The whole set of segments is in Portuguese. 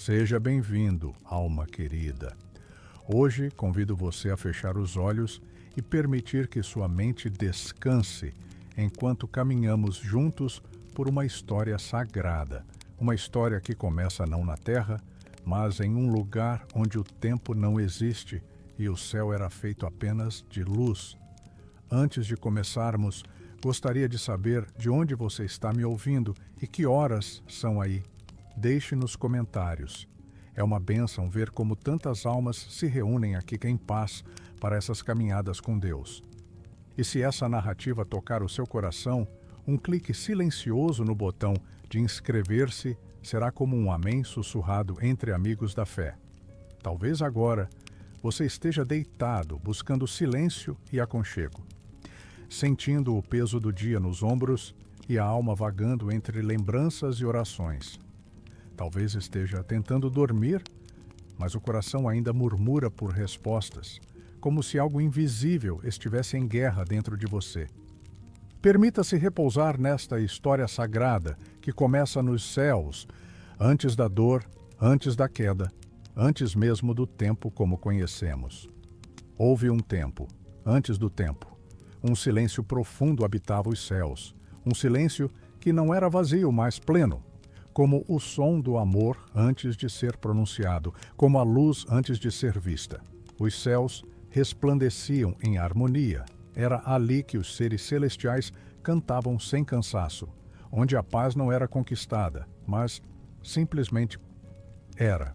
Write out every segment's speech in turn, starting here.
Seja bem-vindo, alma querida. Hoje convido você a fechar os olhos e permitir que sua mente descanse enquanto caminhamos juntos por uma história sagrada, uma história que começa não na Terra, mas em um lugar onde o tempo não existe e o céu era feito apenas de luz. Antes de começarmos, gostaria de saber de onde você está me ouvindo e que horas são aí. Deixe nos comentários. É uma bênção ver como tantas almas se reúnem aqui em paz para essas caminhadas com Deus. E se essa narrativa tocar o seu coração, um clique silencioso no botão de inscrever-se será como um amém sussurrado entre amigos da fé. Talvez agora você esteja deitado, buscando silêncio e aconchego, sentindo o peso do dia nos ombros e a alma vagando entre lembranças e orações. Talvez esteja tentando dormir, mas o coração ainda murmura por respostas, como se algo invisível estivesse em guerra dentro de você. Permita-se repousar nesta história sagrada que começa nos céus, antes da dor, antes da queda, antes mesmo do tempo como conhecemos. Houve um tempo, antes do tempo. Um silêncio profundo habitava os céus, um silêncio que não era vazio, mas pleno, como o som do amor antes de ser pronunciado, como a luz antes de ser vista. Os céus resplandeciam em harmonia. Era ali que os seres celestiais cantavam sem cansaço, onde a paz não era conquistada, mas simplesmente era.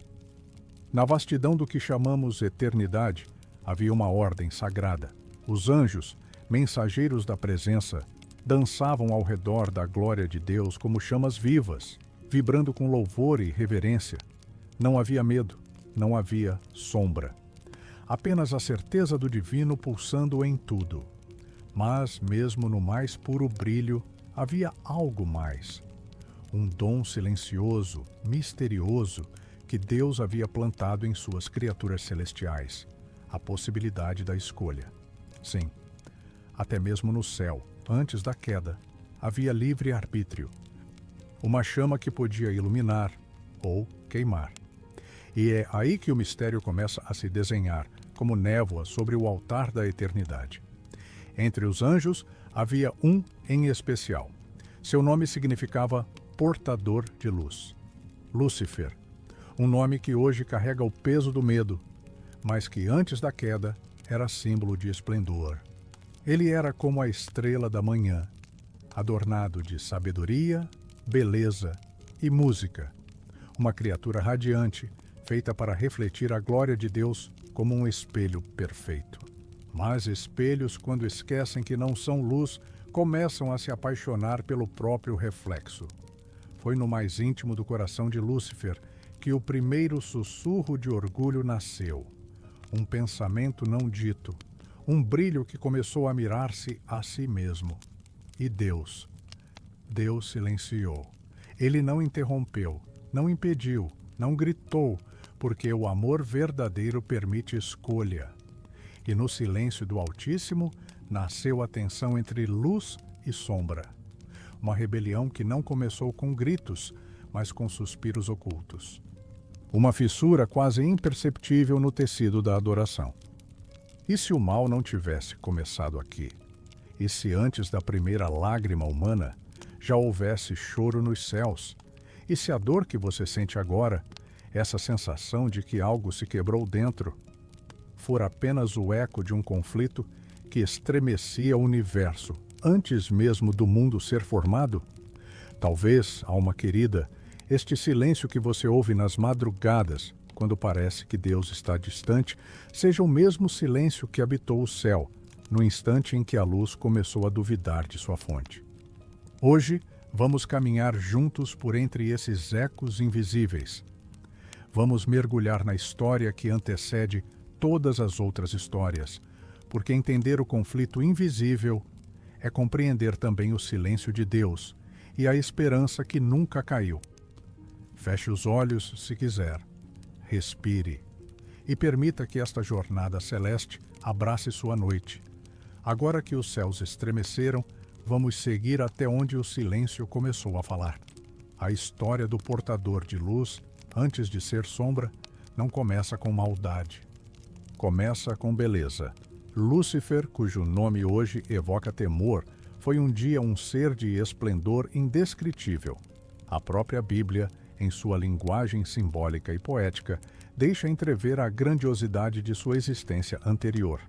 Na vastidão do que chamamos eternidade, havia uma ordem sagrada. Os anjos, mensageiros da presença, dançavam ao redor da glória de Deus como chamas vivas, vibrando com louvor e reverência. Não havia medo, não havia sombra. Apenas a certeza do divino pulsando em tudo. Mas, mesmo no mais puro brilho, havia algo mais. Um dom silencioso, misterioso, que Deus havia plantado em suas criaturas celestiais. A possibilidade da escolha. Sim, até mesmo no céu, antes da queda, havia livre arbítrio. Uma chama que podia iluminar ou queimar. E é aí que o mistério começa a se desenhar, como névoa sobre o altar da eternidade. Entre os anjos havia um em especial. Seu nome significava portador de luz. Lúcifer, um nome que hoje carrega o peso do medo, mas que antes da queda era símbolo de esplendor. Ele era como a estrela da manhã, adornado de sabedoria, beleza e música. Uma criatura radiante, feita para refletir a glória de Deus como um espelho perfeito. Mas espelhos, quando esquecem que não são luz, começam a se apaixonar pelo próprio reflexo. Foi no mais íntimo do coração de Lúcifer que o primeiro sussurro de orgulho nasceu. Um pensamento não dito, um brilho que começou a mirar-se a si mesmo. E Deus silenciou. Ele não interrompeu, não impediu, não gritou, porque o amor verdadeiro permite escolha. E no silêncio do Altíssimo nasceu a tensão entre luz e sombra. Uma rebelião que não começou com gritos, mas com suspiros ocultos. Uma fissura quase imperceptível no tecido da adoração. E se o mal não tivesse começado aqui? E se antes da primeira lágrima humana já houvesse choro nos céus? E se a dor que você sente agora, essa sensação de que algo se quebrou dentro, for apenas o eco de um conflito que estremecia o universo antes mesmo do mundo ser formado? Talvez, alma querida, este silêncio que você ouve nas madrugadas, quando parece que Deus está distante, seja o mesmo silêncio que habitou o céu, no instante em que a luz começou a duvidar de sua fonte. Hoje, vamos caminhar juntos por entre esses ecos invisíveis. Vamos mergulhar na história que antecede todas as outras histórias, porque entender o conflito invisível é compreender também o silêncio de Deus e a esperança que nunca caiu. Feche os olhos se quiser, respire e permita que esta jornada celeste abrace sua noite. Agora que os céus estremeceram, vamos seguir até onde o silêncio começou a falar. A história do portador de luz antes de ser sombra, não começa com maldade. Começa com beleza. Lúcifer, cujo nome hoje evoca temor, foi um dia um ser de esplendor indescritível. A própria Bíblia, em sua linguagem simbólica e poética, deixa entrever a grandiosidade de sua existência anterior.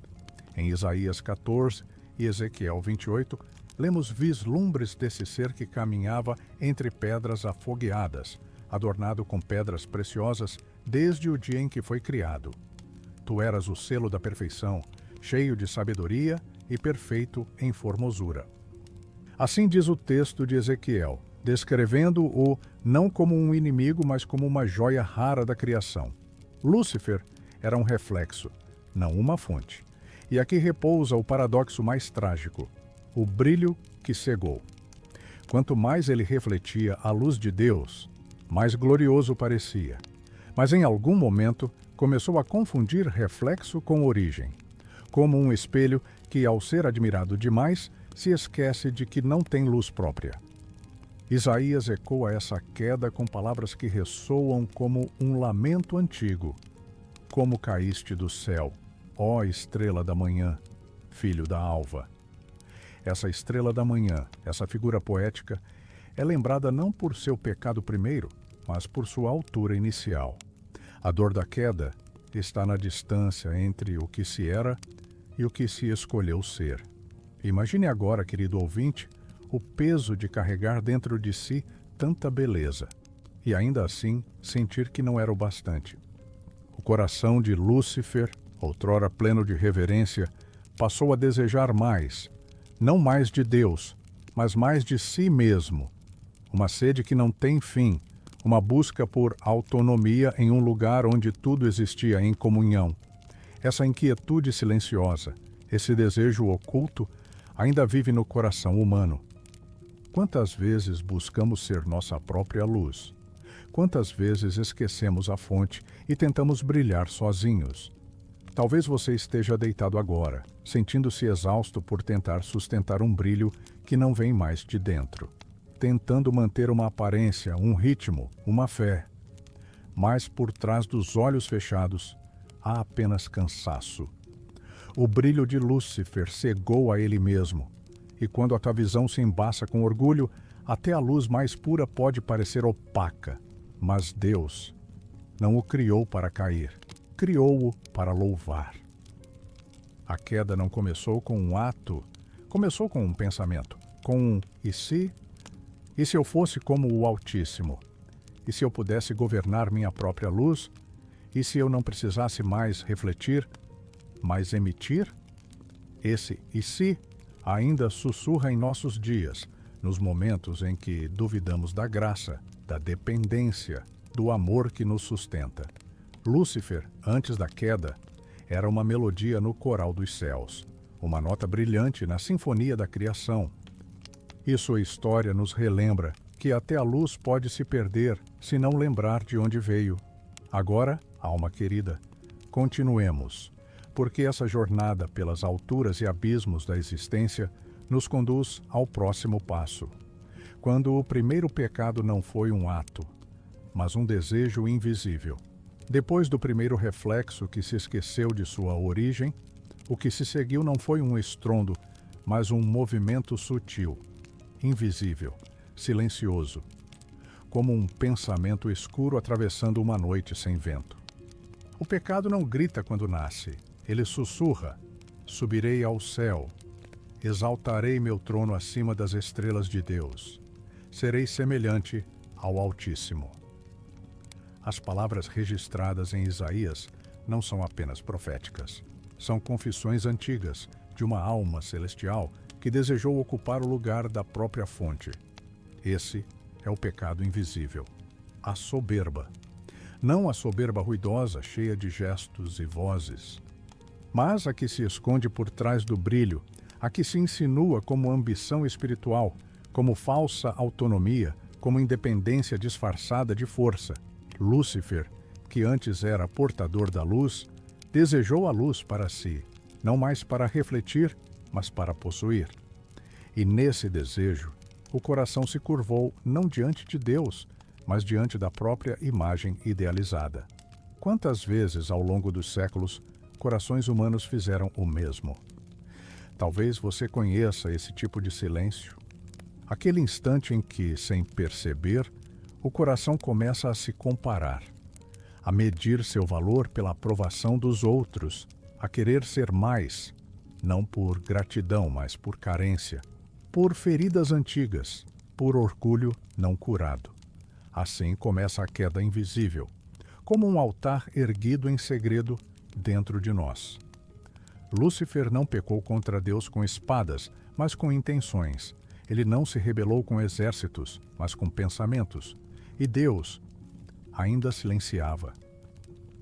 Em Isaías 14 e Ezequiel 28, lemos vislumbres desse ser que caminhava entre pedras afogueadas, adornado com pedras preciosas desde o dia em que foi criado. Tu eras o selo da perfeição, cheio de sabedoria e perfeito em formosura. Assim diz o texto de Ezequiel, descrevendo-o não como um inimigo, mas como uma joia rara da criação. Lúcifer era um reflexo, não uma fonte. E aqui repousa o paradoxo mais trágico, o brilho que cegou. Quanto mais ele refletia a luz de Deus, mais glorioso parecia. Mas em algum momento começou a confundir reflexo com origem, como um espelho que, ao ser admirado demais, se esquece de que não tem luz própria. Isaías ecoa essa queda com palavras que ressoam como um lamento antigo. Como caíste do céu, ó estrela da manhã, filho da alva. Essa estrela da manhã, essa figura poética, é lembrada não por seu pecado primeiro, mas por sua altura inicial. A dor da queda está na distância entre o que se era e o que se escolheu ser. Imagine agora, querido ouvinte, o peso de carregar dentro de si tanta beleza e ainda assim sentir que não era o bastante. O coração de Lúcifer, outrora pleno de reverência, passou a desejar mais, não mais de Deus, mas mais de si mesmo. Uma sede que não tem fim, uma busca por autonomia em um lugar onde tudo existia em comunhão. Essa inquietude silenciosa, esse desejo oculto, ainda vive no coração humano. Quantas vezes buscamos ser nossa própria luz? Quantas vezes esquecemos a fonte e tentamos brilhar sozinhos? Talvez você esteja deitado agora, sentindo-se exausto por tentar sustentar um brilho que não vem mais de dentro, tentando manter uma aparência, um ritmo, uma fé. Mas por trás dos olhos fechados, há apenas cansaço. O brilho de Lúcifer cegou a ele mesmo, e quando a tua visão se embaça com orgulho, até a luz mais pura pode parecer opaca. Mas Deus não o criou para cair, criou-o para louvar. A queda não começou com um ato, começou com um pensamento, com um e se? E se eu fosse como o Altíssimo? E se eu pudesse governar minha própria luz? E se eu não precisasse mais refletir, mas emitir? Esse e se ainda sussurra em nossos dias, nos momentos em que duvidamos da graça, da dependência, do amor que nos sustenta. Lúcifer, antes da queda, era uma melodia no coral dos céus, uma nota brilhante na sinfonia da criação. E sua história nos relembra que até a luz pode se perder se não lembrar de onde veio. Agora, alma querida, continuemos, porque essa jornada pelas alturas e abismos da existência nos conduz ao próximo passo. Quando o primeiro pecado não foi um ato, mas um desejo invisível. Depois do primeiro reflexo que se esqueceu de sua origem, o que se seguiu não foi um estrondo, mas um movimento sutil, invisível, silencioso, como um pensamento escuro atravessando uma noite sem vento. O pecado não grita quando nasce, ele sussurra: subirei ao céu, exaltarei meu trono acima das estrelas de Deus, serei semelhante ao Altíssimo. As palavras registradas em Isaías não são apenas proféticas. São confissões antigas de uma alma celestial que desejou ocupar o lugar da própria fonte. Esse é o pecado invisível, a soberba. Não a soberba ruidosa, cheia de gestos e vozes, mas a que se esconde por trás do brilho, a que se insinua como ambição espiritual, como falsa autonomia, como independência disfarçada de força. Lúcifer, que antes era portador da luz, desejou a luz para si, não mais para refletir, mas para possuir. E nesse desejo, o coração se curvou não diante de Deus, mas diante da própria imagem idealizada. Quantas vezes, ao longo dos séculos, corações humanos fizeram o mesmo? Talvez você conheça esse tipo de silêncio. Aquele instante em que, sem perceber, o coração começa a se comparar, a medir seu valor pela aprovação dos outros, a querer ser mais, não por gratidão, mas por carência, por feridas antigas, por orgulho não curado. Assim começa a queda invisível, como um altar erguido em segredo dentro de nós. Lúcifer não pecou contra Deus com espadas, mas com intenções. Ele não se rebelou com exércitos, mas com pensamentos. E Deus ainda silenciava.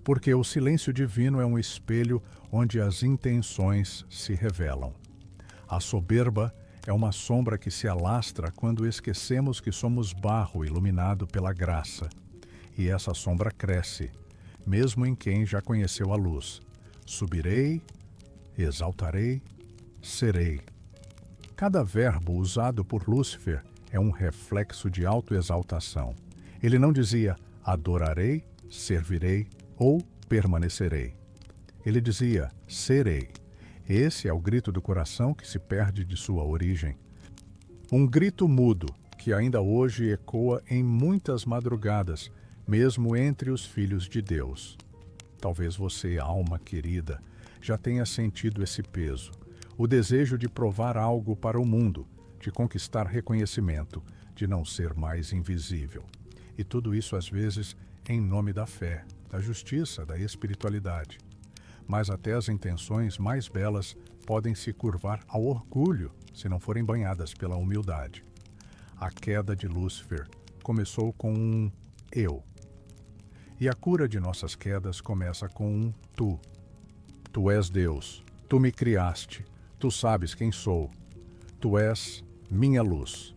Porque o silêncio divino é um espelho onde as intenções se revelam. A soberba é uma sombra que se alastra quando esquecemos que somos barro iluminado pela graça. E essa sombra cresce, mesmo em quem já conheceu a luz. Subirei, exaltarei, serei. Cada verbo usado por Lúcifer é um reflexo de autoexaltação. Ele não dizia adorarei, servirei ou permanecerei. Ele dizia serei. Esse é o grito do coração que se perde de sua origem. Um grito mudo que ainda hoje ecoa em muitas madrugadas, mesmo entre os filhos de Deus. Talvez você, alma querida, já tenha sentido esse peso, o desejo de provar algo para o mundo, de conquistar reconhecimento, de não ser mais invisível. E tudo isso, às vezes, em nome da fé, da justiça, da espiritualidade. Mas até as intenções mais belas podem se curvar ao orgulho se não forem banhadas pela humildade. A queda de Lúcifer começou com um eu. E a cura de nossas quedas começa com um tu. Tu és Deus, tu me criaste, tu sabes quem sou, tu és minha luz.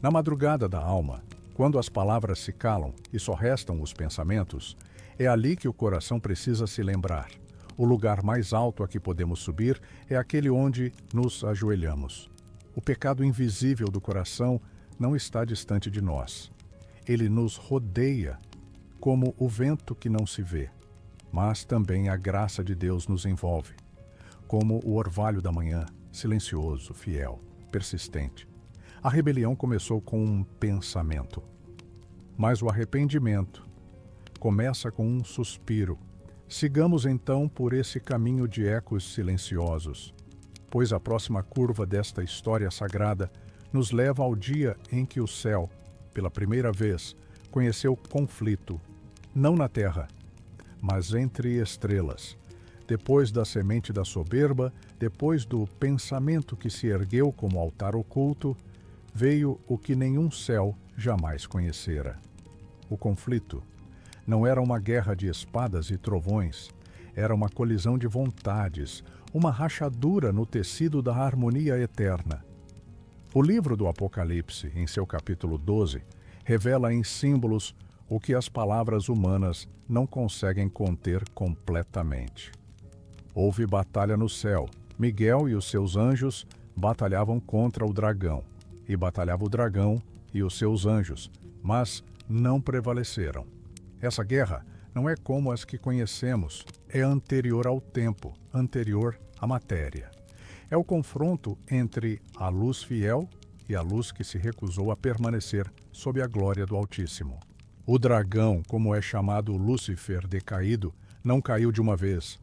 Na madrugada da alma, quando as palavras se calam e só restam os pensamentos, é ali que o coração precisa se lembrar. O lugar mais alto a que podemos subir é aquele onde nos ajoelhamos. O pecado invisível do coração não está distante de nós. Ele nos rodeia como o vento que não se vê, mas também a graça de Deus nos envolve, como o orvalho da manhã, silencioso, fiel, persistente. A rebelião começou com um pensamento, mas o arrependimento começa com um suspiro. Sigamos então por esse caminho de ecos silenciosos, pois a próxima curva desta história sagrada nos leva ao dia em que o céu, pela primeira vez, conheceu conflito, não na terra, mas entre estrelas. Depois da semente da soberba, depois do pensamento que se ergueu como altar oculto, veio o que nenhum céu jamais conhecera. O conflito não era uma guerra de espadas e trovões, era uma colisão de vontades, uma rachadura no tecido da harmonia eterna. O livro do Apocalipse, em seu capítulo 12, revela em símbolos o que as palavras humanas não conseguem conter completamente. Houve batalha no céu. Miguel e os seus anjos batalhavam contra o dragão, e batalhava o dragão e os seus anjos, mas não prevaleceram. Essa guerra não é como as que conhecemos, é anterior ao tempo, anterior à matéria. É o confronto entre a luz fiel e a luz que se recusou a permanecer sob a glória do Altíssimo. O dragão, como é chamado Lúcifer decaído, não caiu de uma vez.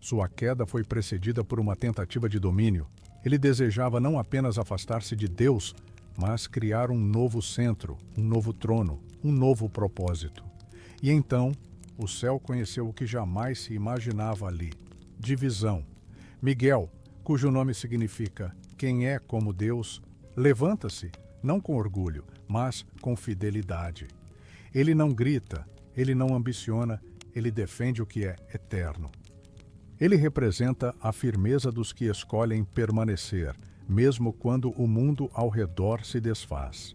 Sua queda foi precedida por uma tentativa de domínio. Ele desejava não apenas afastar-se de Deus, mas criar um novo centro, um novo trono, um novo propósito. E então, o céu conheceu o que jamais se imaginava ali: divisão. Miguel, cujo nome significa quem é como Deus, levanta-se, não com orgulho, mas com fidelidade. Ele não grita, ele não ambiciona, ele defende o que é eterno. Ele representa a firmeza dos que escolhem permanecer, mesmo quando o mundo ao redor se desfaz.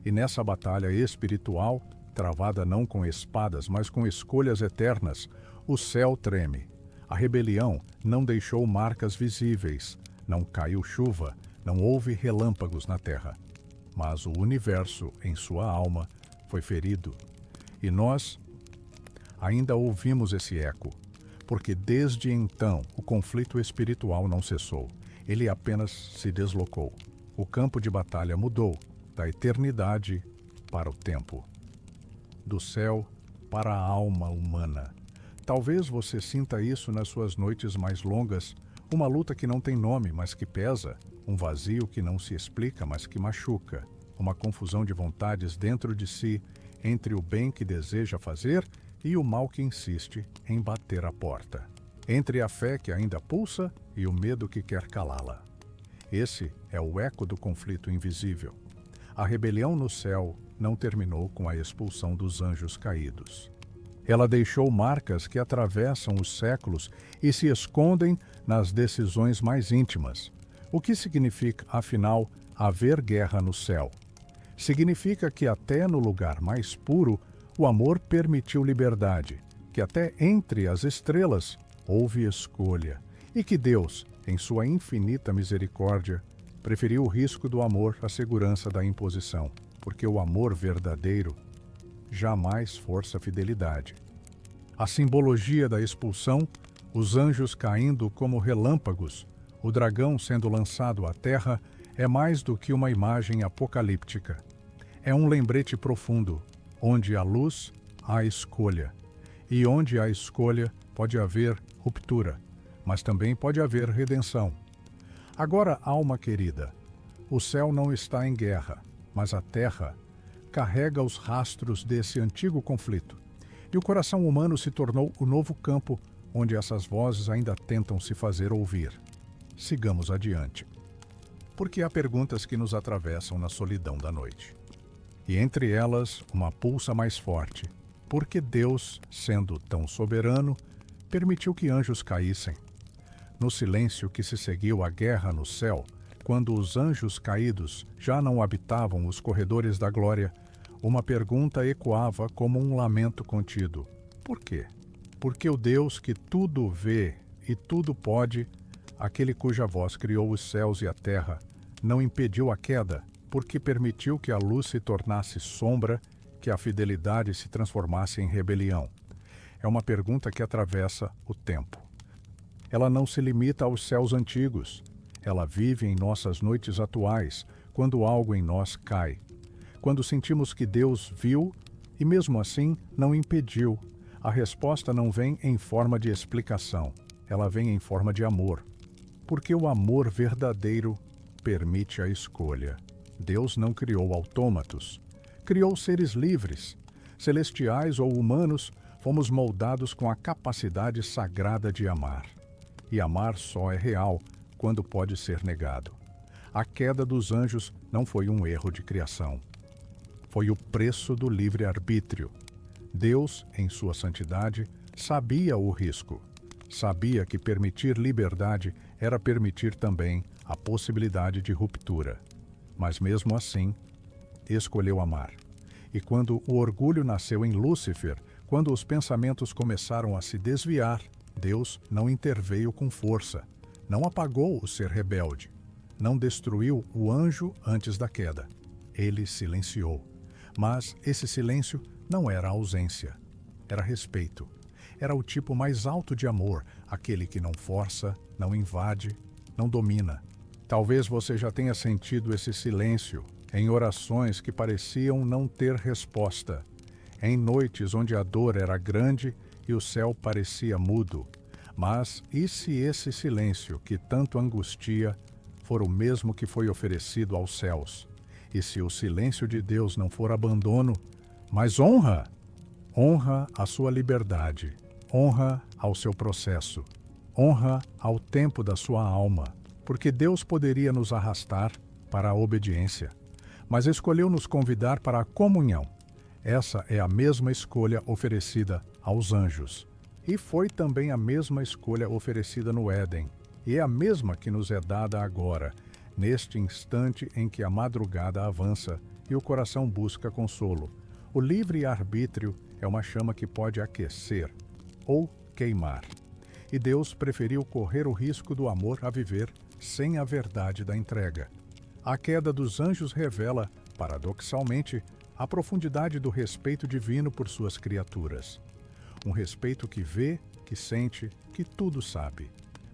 E nessa batalha espiritual, travada não com espadas, mas com escolhas eternas, o céu treme. A rebelião não deixou marcas visíveis, não caiu chuva, não houve relâmpagos na terra. Mas o universo, em sua alma, foi ferido. E nós ainda ouvimos esse eco, porque desde então o conflito espiritual não cessou. Ele apenas se deslocou. O campo de batalha mudou da eternidade para o tempo, do céu para a alma humana. Talvez você sinta isso nas suas noites mais longas, uma luta que não tem nome, mas que pesa, um vazio que não se explica, mas que machuca, uma confusão de vontades dentro de si, entre o bem que deseja fazer e o mal que insiste em bater a porta, entre a fé que ainda pulsa e o medo que quer calá-la. Esse é o eco do conflito invisível. A rebelião no céu não terminou com a expulsão dos anjos caídos. Ela deixou marcas que atravessam os séculos e se escondem nas decisões mais íntimas. O que significa, afinal, haver guerra no céu? Significa que até no lugar mais puro, o amor permitiu liberdade, que até entre as estrelas houve escolha, e que Deus, em sua infinita misericórdia, preferiu o risco do amor à segurança da imposição, porque o amor verdadeiro jamais força a fidelidade. A simbologia da expulsão, os anjos caindo como relâmpagos, o dragão sendo lançado à terra, é mais do que uma imagem apocalíptica. É um lembrete profundo, onde há luz, há escolha. E onde há escolha, pode haver ruptura, mas também pode haver redenção. Agora, alma querida, o céu não está em guerra, mas a terra carrega os rastros desse antigo conflito. E o coração humano se tornou o novo campo onde essas vozes ainda tentam se fazer ouvir. Sigamos adiante. Porque há perguntas que nos atravessam na solidão da noite. E entre elas, uma pulsa mais forte. Por que Deus, sendo tão soberano, permitiu que anjos caíssem? No silêncio que se seguiu à guerra no céu, quando os anjos caídos já não habitavam os corredores da glória, uma pergunta ecoava como um lamento contido. Por quê? Porque o Deus que tudo vê e tudo pode, aquele cuja voz criou os céus e a terra, não impediu a queda, porque permitiu que a luz se tornasse sombra, que a fidelidade se transformasse em rebelião. É uma pergunta que atravessa o tempo. Ela não se limita aos céus antigos. Ela vive em nossas noites atuais, quando algo em nós cai. Quando sentimos que Deus viu e mesmo assim não impediu. A resposta não vem em forma de explicação. Ela vem em forma de amor. Porque o amor verdadeiro permite a escolha. Deus não criou autômatos. Criou seres livres. Celestiais ou humanos, fomos moldados com a capacidade sagrada de amar. E amar só é real quando pode ser negado. A queda dos anjos não foi um erro de criação. Foi o preço do livre-arbítrio. Deus, em sua santidade, sabia o risco. Sabia que permitir liberdade era permitir também a possibilidade de ruptura. Mas mesmo assim, escolheu amar. E quando o orgulho nasceu em Lúcifer, quando os pensamentos começaram a se desviar, Deus não interveio com força, não apagou o ser rebelde, não destruiu o anjo antes da queda. Ele silenciou. Mas esse silêncio não era ausência, era respeito. Era o tipo mais alto de amor, aquele que não força, não invade, não domina. Talvez você já tenha sentido esse silêncio em orações que pareciam não ter resposta, em noites onde a dor era grande e o céu parecia mudo. Mas e se esse silêncio que tanto angustia for o mesmo que foi oferecido aos céus? E se o silêncio de Deus não for abandono, mas honra? Honra a sua liberdade, honra ao seu processo, honra ao tempo da sua alma, porque Deus poderia nos arrastar para a obediência, mas escolheu nos convidar para a comunhão. Essa é a mesma escolha oferecida aos anjos. E foi também a mesma escolha oferecida no Éden, e é a mesma que nos é dada agora, neste instante em que a madrugada avança e o coração busca consolo. O livre-arbítrio é uma chama que pode aquecer ou queimar. E Deus preferiu correr o risco do amor a viver sem a verdade da entrega. A queda dos anjos revela, paradoxalmente, a profundidade do respeito divino por suas criaturas. Um respeito que vê, que sente, que tudo sabe,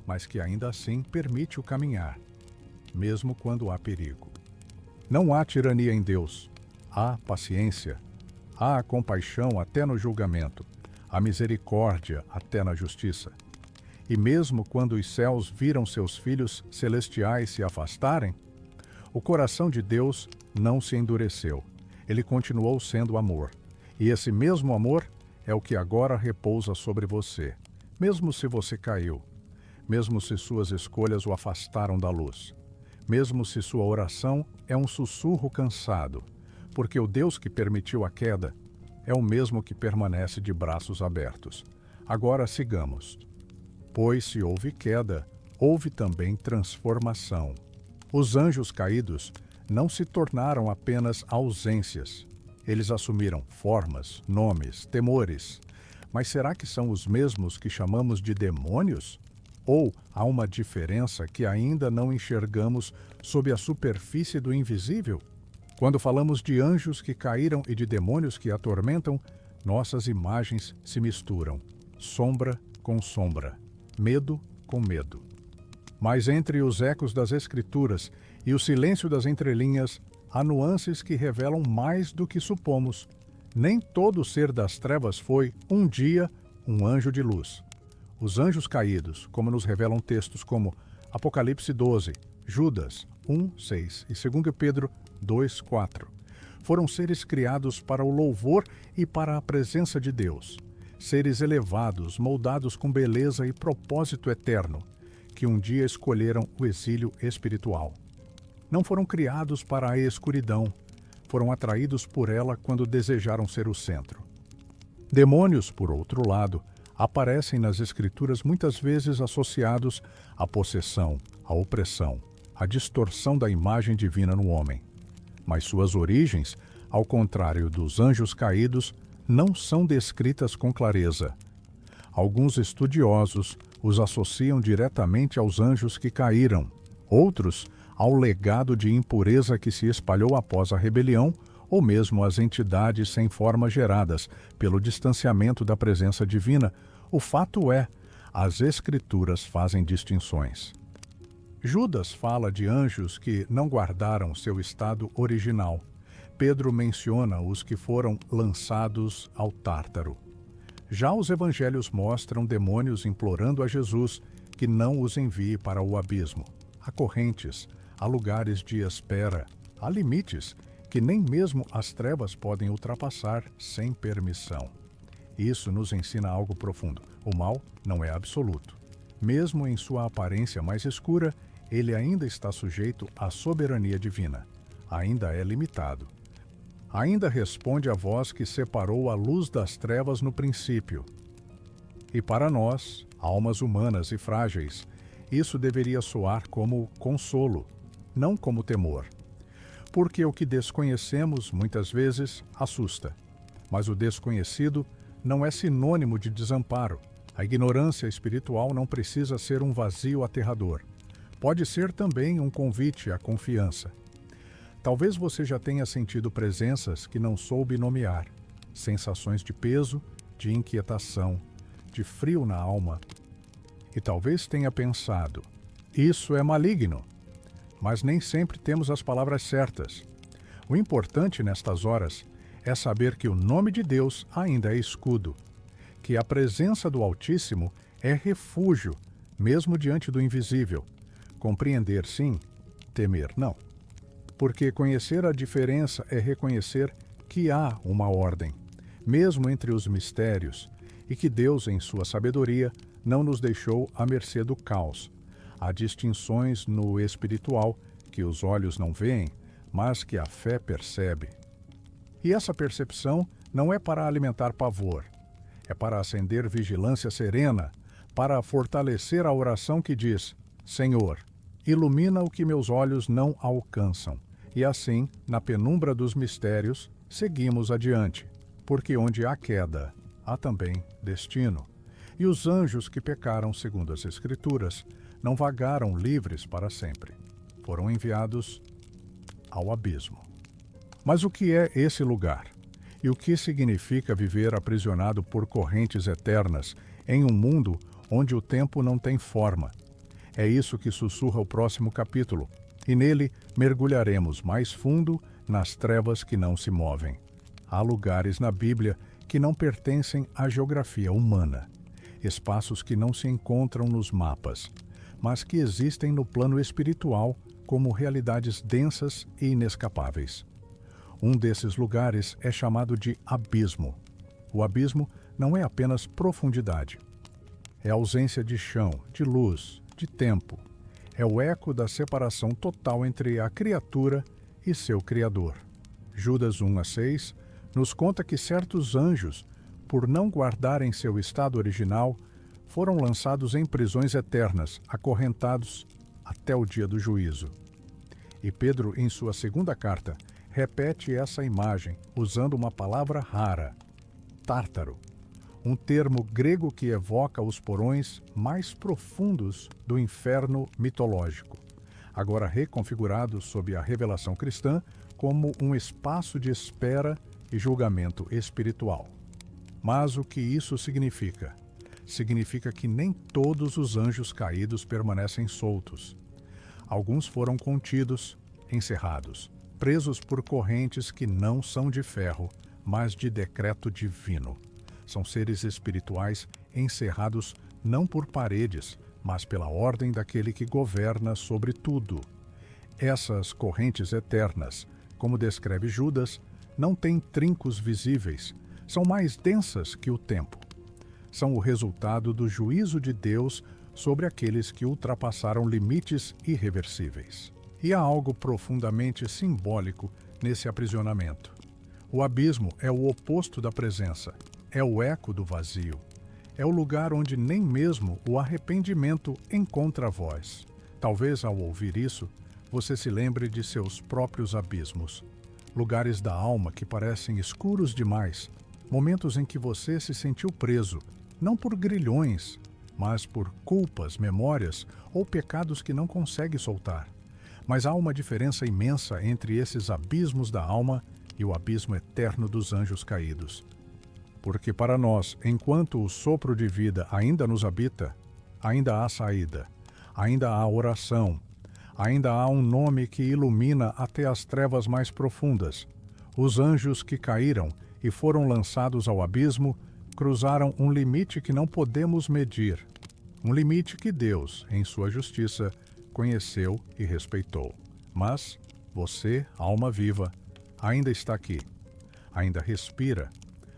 mas que ainda assim permite o caminhar, mesmo quando há perigo. Não há tirania em Deus. Há paciência. Há compaixão até no julgamento. Há misericórdia até na justiça. E mesmo quando os céus viram seus filhos celestiais se afastarem, o coração de Deus não se endureceu. Ele continuou sendo amor. E esse mesmo amor é o que agora repousa sobre você, mesmo se você caiu, mesmo se suas escolhas o afastaram da luz, mesmo se sua oração é um sussurro cansado, porque o Deus que permitiu a queda é o mesmo que permanece de braços abertos. Agora sigamos. Pois se houve queda, houve também transformação. Os anjos caídos não se tornaram apenas ausências. Eles assumiram formas, nomes, temores. Mas será que são os mesmos que chamamos de demônios? Ou há uma diferença que ainda não enxergamos sob a superfície do invisível? Quando falamos de anjos que caíram e de demônios que atormentam, nossas imagens se misturam, sombra com sombra, medo com medo. Mas entre os ecos das Escrituras e o silêncio das entrelinhas, há nuances que revelam mais do que supomos. Nem todo ser das trevas foi, um dia, um anjo de luz. Os anjos caídos, como nos revelam textos como Apocalipse 12, Judas 1, 6 e 2 Pedro 2, 4, foram seres criados para o louvor e para a presença de Deus. Seres elevados, moldados com beleza e propósito eterno, que um dia escolheram o exílio espiritual. Não foram criados para a escuridão, foram atraídos por ela quando desejaram ser o centro. Demônios, por outro lado, aparecem nas Escrituras muitas vezes associados à possessão, à opressão, à distorção da imagem divina no homem. Mas suas origens, ao contrário dos anjos caídos, não são descritas com clareza. Alguns estudiosos os associam diretamente aos anjos que caíram, outros ao legado de impureza que se espalhou após a rebelião, ou mesmo às entidades sem forma geradas pelo distanciamento da presença divina. O fato é, as Escrituras fazem distinções. Judas fala de anjos que não guardaram seu estado original. Pedro menciona os que foram lançados ao Tártaro. Já os evangelhos mostram demônios implorando a Jesus que não os envie para o abismo. Há correntes, há lugares de espera, há limites que nem mesmo as trevas podem ultrapassar sem permissão. Isso nos ensina algo profundo. O mal não é absoluto. Mesmo em sua aparência mais escura, ele ainda está sujeito à soberania divina. Ainda é limitado. Ainda responde à voz que separou a luz das trevas no princípio. E para nós, almas humanas e frágeis, isso deveria soar como consolo, não como temor. Porque o que desconhecemos, muitas vezes, assusta. Mas o desconhecido não é sinônimo de desamparo. A ignorância espiritual não precisa ser um vazio aterrador. Pode ser também um convite à confiança. Talvez você já tenha sentido presenças que não soube nomear, sensações de peso, de inquietação, de frio na alma. E talvez tenha pensado, isso é maligno. Mas nem sempre temos as palavras certas. O importante nestas horas é saber que o nome de Deus ainda é escudo, que a presença do Altíssimo é refúgio, mesmo diante do invisível. Compreender, sim, temer, não. Porque conhecer a diferença é reconhecer que há uma ordem, mesmo entre os mistérios, e que Deus, em sua sabedoria, não nos deixou à mercê do caos. Há distinções no espiritual que os olhos não veem, mas que a fé percebe. E essa percepção não é para alimentar pavor, é para acender vigilância serena, para fortalecer a oração que diz: Senhor, ilumina o que meus olhos não alcançam. E assim, na penumbra dos mistérios, seguimos adiante, porque onde há queda, há também destino. E os anjos que pecaram segundo as Escrituras não vagaram livres para sempre. Foram enviados ao abismo. Mas o que é esse lugar? E o que significa viver aprisionado por correntes eternas em um mundo onde o tempo não tem forma? É isso que sussurra o próximo capítulo, e nele mergulharemos mais fundo nas trevas que não se movem. Há lugares na Bíblia que não pertencem à geografia humana, espaços que não se encontram nos mapas, mas que existem no plano espiritual como realidades densas e inescapáveis. Um desses lugares é chamado de abismo. O abismo não é apenas profundidade. É ausência de chão, de luz, de tempo. É o eco da separação total entre a criatura e seu Criador. Judas 1:6 nos conta que certos anjos, por não guardarem seu estado original, foram lançados em prisões eternas, acorrentados até o dia do juízo. E Pedro, em sua segunda carta, repete essa imagem usando uma palavra rara, tártaro, um termo grego que evoca os porões mais profundos do inferno mitológico, agora reconfigurado sob a revelação cristã como um espaço de espera e julgamento espiritual. Mas o que isso significa? Significa que nem todos os anjos caídos permanecem soltos. Alguns foram contidos, encerrados, presos por correntes que não são de ferro, mas de decreto divino. São seres espirituais encerrados não por paredes, mas pela ordem daquele que governa sobre tudo. Essas correntes eternas, como descreve Judas, não têm trincos visíveis, são mais densas que o tempo. São o resultado do juízo de Deus sobre aqueles que ultrapassaram limites irreversíveis. E há algo profundamente simbólico nesse aprisionamento. O abismo é o oposto da presença, é o eco do vazio. É o lugar onde nem mesmo o arrependimento encontra voz. Talvez, ao ouvir isso, você se lembre de seus próprios abismos. Lugares da alma que parecem escuros demais. Momentos em que você se sentiu preso, não por grilhões, mas por culpas, memórias ou pecados que não consegue soltar. Mas há uma diferença imensa entre esses abismos da alma e o abismo eterno dos anjos caídos. Porque para nós, enquanto o sopro de vida ainda nos habita, ainda há saída, ainda há oração, ainda há um nome que ilumina até as trevas mais profundas. Os anjos que caíram e foram lançados ao abismo cruzaram um limite que não podemos medir, um limite que Deus, em sua justiça, conheceu e respeitou. Mas você, alma viva, ainda está aqui, ainda respira,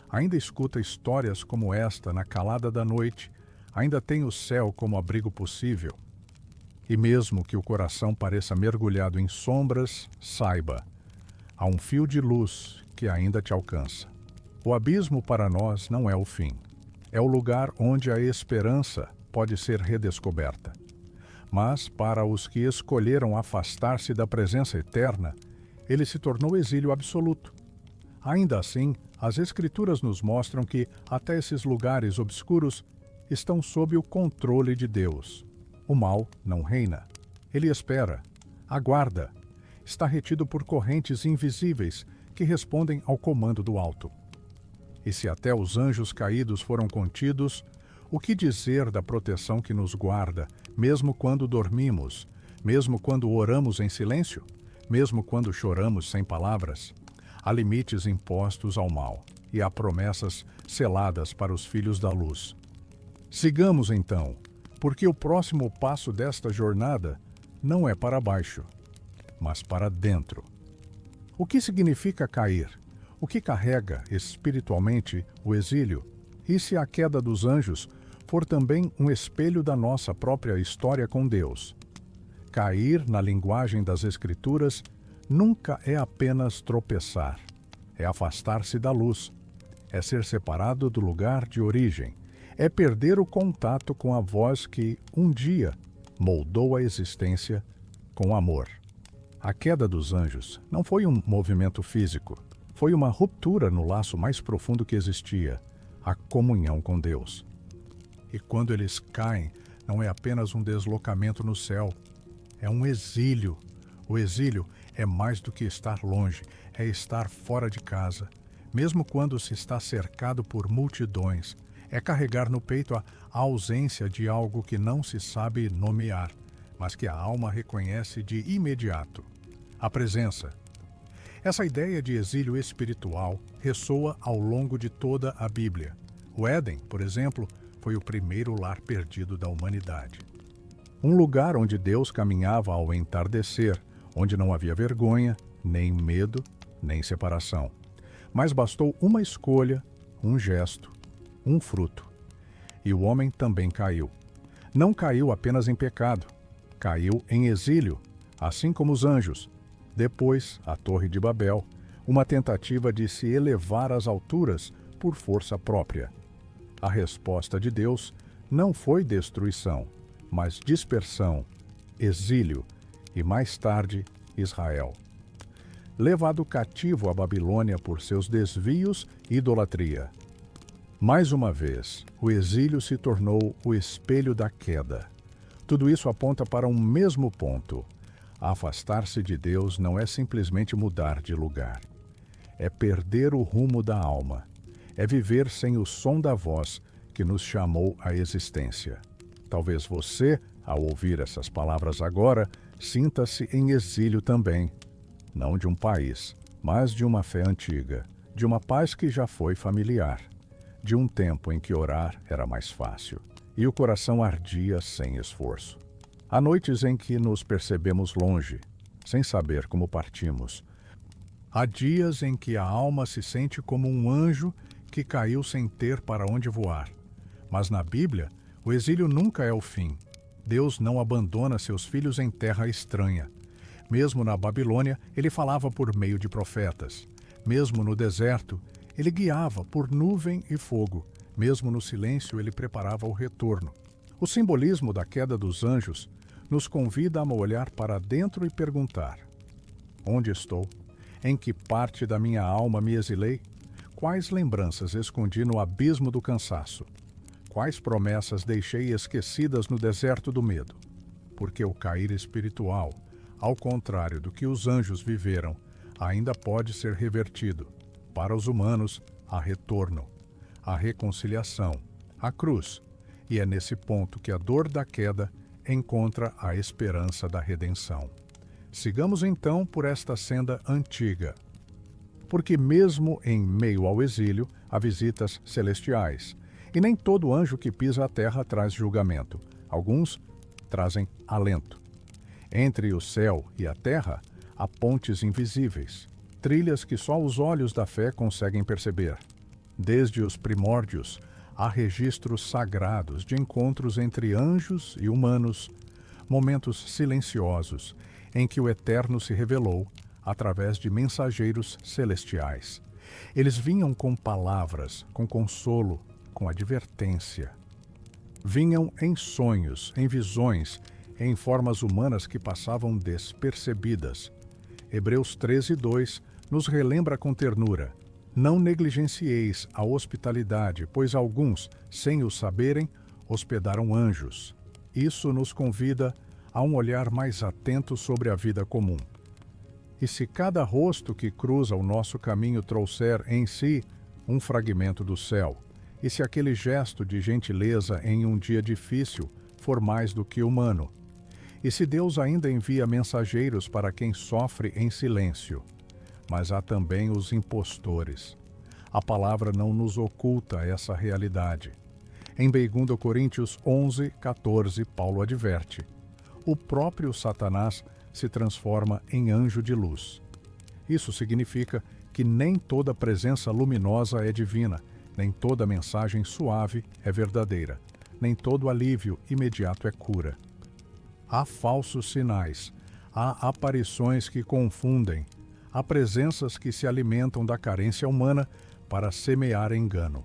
ainda escuta histórias como esta na calada da noite, ainda tem o céu como abrigo possível. E mesmo que o coração pareça mergulhado em sombras, saiba, há um fio de luz que ainda te alcança. O abismo para nós não é o fim. É o lugar onde a esperança pode ser redescoberta. Mas, para os que escolheram afastar-se da presença eterna, ele se tornou exílio absoluto. Ainda assim, as Escrituras nos mostram que até esses lugares obscuros estão sob o controle de Deus. O mal não reina. Ele espera, aguarda, está retido por correntes invisíveis que respondem ao comando do alto. E se até os anjos caídos foram contidos, o que dizer da proteção que nos guarda, mesmo quando dormimos, mesmo quando oramos em silêncio, mesmo quando choramos sem palavras? Há limites impostos ao mal e há promessas seladas para os filhos da luz. Sigamos então, porque o próximo passo desta jornada não é para baixo, mas para dentro. O que significa cair? O que carrega espiritualmente o exílio? E se a queda dos anjos for também um espelho da nossa própria história com Deus? Cair, na linguagem das Escrituras, nunca é apenas tropeçar. É afastar-se da luz. É ser separado do lugar de origem. É perder o contato com a voz que, um dia, moldou a existência com amor. A queda dos anjos não foi um movimento físico. Foi uma ruptura no laço mais profundo que existia, a comunhão com Deus. E quando eles caem, não é apenas um deslocamento no céu, é um exílio. O exílio É mais do que estar longe, é estar fora de casa. Mesmo quando se está cercado por multidões, é carregar no peito a ausência de algo que não se sabe nomear, mas que a alma reconhece de imediato. A presença. Essa ideia de exílio espiritual ressoa ao longo de toda a Bíblia. O Éden, por exemplo, foi o primeiro lar perdido da humanidade. Um lugar onde Deus caminhava ao entardecer, onde não havia vergonha, nem medo, nem separação. Mas bastou uma escolha, um gesto, um fruto. E o homem também caiu. Não caiu apenas em pecado, caiu em exílio, assim como os anjos. Depois, a Torre de Babel, uma tentativa de se elevar às alturas por força própria. A resposta de Deus não foi destruição, mas dispersão, exílio e, mais tarde, Israel. Levado cativo à Babilônia por seus desvios e idolatria. Mais uma vez, o exílio se tornou o espelho da queda. Tudo isso aponta para um mesmo ponto. Afastar-se de Deus não é simplesmente mudar de lugar. É perder o rumo da alma. É viver sem o som da voz que nos chamou à existência. Talvez você, ao ouvir essas palavras agora, sinta-se em exílio também. Não de um país, mas de uma fé antiga, de uma paz que já foi familiar, de um tempo em que orar era mais fácil e o coração ardia sem esforço. Há noites em que nos percebemos longe, sem saber como partimos. Há dias em que a alma se sente como um anjo que caiu sem ter para onde voar. Mas na Bíblia, o exílio nunca é o fim. Deus não abandona seus filhos em terra estranha. Mesmo na Babilônia, ele falava por meio de profetas. Mesmo no deserto, ele guiava por nuvem e fogo. Mesmo no silêncio, ele preparava o retorno. O simbolismo da queda dos anjos nos convida a olhar para dentro e perguntar: onde estou? Em que parte da minha alma me exilei? Quais lembranças escondi no abismo do cansaço? Quais promessas deixei esquecidas no deserto do medo? Porque o cair espiritual, ao contrário do que os anjos viveram, ainda pode ser revertido. Para os humanos, há retorno, há reconciliação, há cruz. E é nesse ponto que a dor da queda encontra a esperança da redenção. Sigamos então por esta senda antiga. Porque mesmo em meio ao exílio, há visitas celestiais. E nem todo anjo que pisa a terra traz julgamento. Alguns trazem alento. Entre o céu e a terra, há pontes invisíveis, trilhas que só os olhos da fé conseguem perceber. Desde os primórdios, há registros sagrados de encontros entre anjos e humanos, momentos silenciosos em que o Eterno se revelou através de mensageiros celestiais. Eles vinham com palavras, com consolo, com advertência. Vinham em sonhos, em visões, em formas humanas que passavam despercebidas. Hebreus 13:2 nos relembra com ternura: não negligencieis a hospitalidade, pois alguns, sem o saberem, hospedaram anjos. Isso nos convida a um olhar mais atento sobre a vida comum. E se cada rosto que cruza o nosso caminho trouxer em si um fragmento do céu, e se aquele gesto de gentileza em um dia difícil for mais do que humano, e se Deus ainda envia mensageiros para quem sofre em silêncio, mas há também os impostores. A palavra não nos oculta essa realidade. Em 2 Coríntios 11:14, Paulo adverte: o próprio Satanás se transforma em anjo de luz. Isso significa que nem toda presença luminosa é divina, nem toda mensagem suave é verdadeira, nem todo alívio imediato é cura. Há falsos sinais, há aparições que confundem, há presenças que se alimentam da carência humana para semear engano.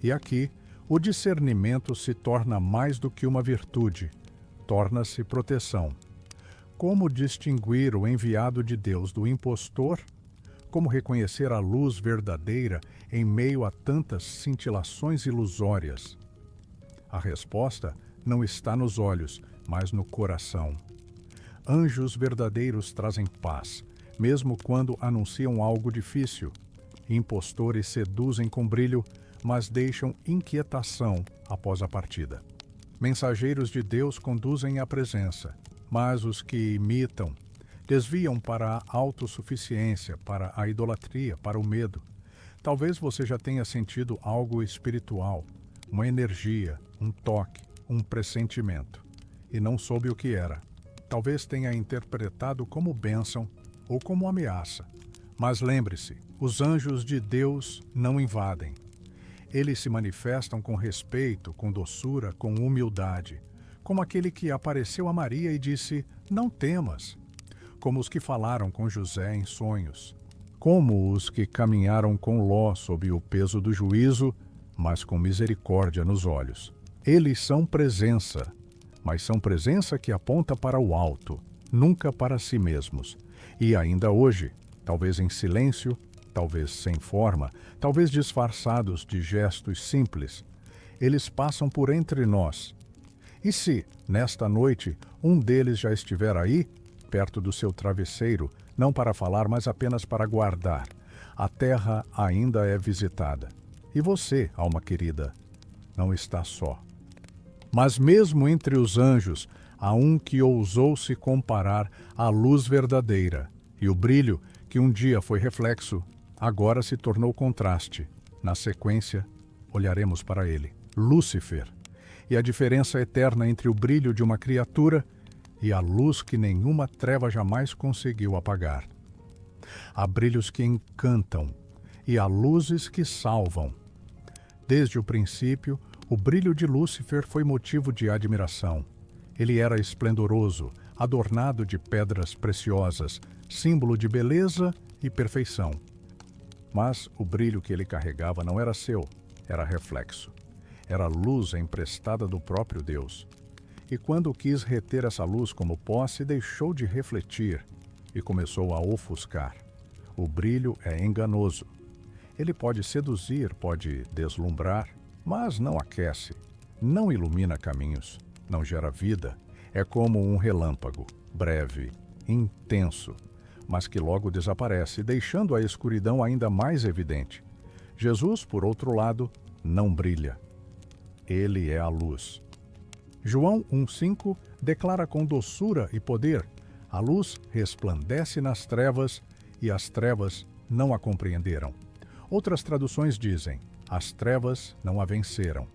E aqui, o discernimento se torna mais do que uma virtude, torna-se proteção. Como distinguir o enviado de Deus do impostor? Como reconhecer a luz verdadeira em meio a tantas cintilações ilusórias? A resposta não está nos olhos, mas no coração. Anjos verdadeiros trazem paz, mesmo quando anunciam algo difícil. Impostores seduzem com brilho, mas deixam inquietação após a partida. Mensageiros de Deus conduzem à presença, mas os que imitam desviam para a autossuficiência, para a idolatria, para o medo. Talvez você já tenha sentido algo espiritual, uma energia, um toque, um pressentimento, e não soube o que era. Talvez tenha interpretado como bênção ou como ameaça. Mas lembre-se, os anjos de Deus não invadem. Eles se manifestam com respeito, com doçura, com humildade, como aquele que apareceu a Maria e disse: "Não temas", como os que falaram com José em sonhos, como os que caminharam com Ló sob o peso do juízo, mas com misericórdia nos olhos. Eles são presença, mas são presença que aponta para o alto, nunca para si mesmos. E ainda hoje, talvez em silêncio, talvez sem forma, talvez disfarçados de gestos simples, eles passam por entre nós. E se, nesta noite, um deles já estiver aí, perto do seu travesseiro, não para falar, mas apenas para guardar, a terra ainda é visitada. E você, alma querida, não está só. Mas mesmo entre os anjos, há um que ousou se comparar à luz verdadeira, e o brilho, que um dia foi reflexo, agora se tornou contraste. Na sequência, olharemos para ele, Lúcifer, e a diferença eterna entre o brilho de uma criatura e a luz que nenhuma treva jamais conseguiu apagar. Há brilhos que encantam e há luzes que salvam. Desde o princípio, o brilho de Lúcifer foi motivo de admiração. Ele era esplendoroso, adornado de pedras preciosas, símbolo de beleza e perfeição. Mas o brilho que ele carregava não era seu, era reflexo. Era luz emprestada do próprio Deus. E quando quis reter essa luz como posse, deixou de refletir e começou a ofuscar. O brilho é enganoso. Ele pode seduzir, pode deslumbrar, mas não aquece, não ilumina caminhos, não gera vida. É como um relâmpago, breve, intenso, mas que logo desaparece, deixando a escuridão ainda mais evidente. Jesus, por outro lado, não brilha. Ele é a luz. João 1,5 declara com doçura e poder: a luz resplandece nas trevas e as trevas não a compreenderam. Outras traduções dizem: as trevas não a venceram.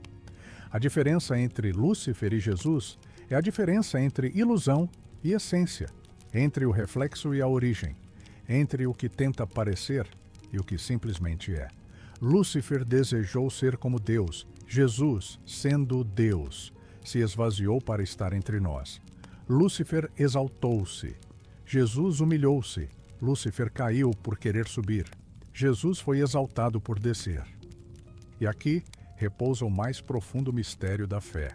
A diferença entre Lúcifer e Jesus é a diferença entre ilusão e essência, entre o reflexo e a origem, entre o que tenta parecer e o que simplesmente é. Lúcifer desejou ser como Deus. Jesus, sendo Deus, se esvaziou para estar entre nós. Lúcifer exaltou-se. Jesus humilhou-se. Lúcifer caiu por querer subir. Jesus foi exaltado por descer. E aqui repousa o mais profundo mistério da fé.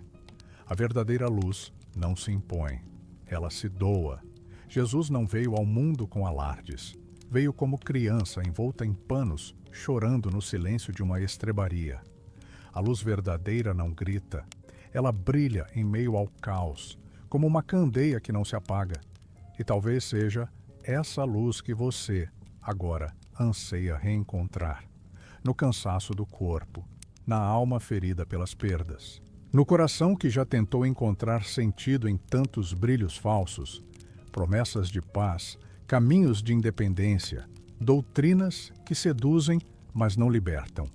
A verdadeira luz não se impõe, ela se doa. Jesus não veio ao mundo com alardes. Veio como criança envolta em panos, chorando no silêncio de uma estrebaria. A luz verdadeira não grita. Ela brilha em meio ao caos, como uma candeia que não se apaga. E talvez seja essa luz que você, agora, anseia reencontrar. No cansaço do corpo, na alma ferida pelas perdas, no coração que já tentou encontrar sentido em tantos brilhos falsos, promessas de paz, caminhos de independência, doutrinas que seduzem, mas não libertam.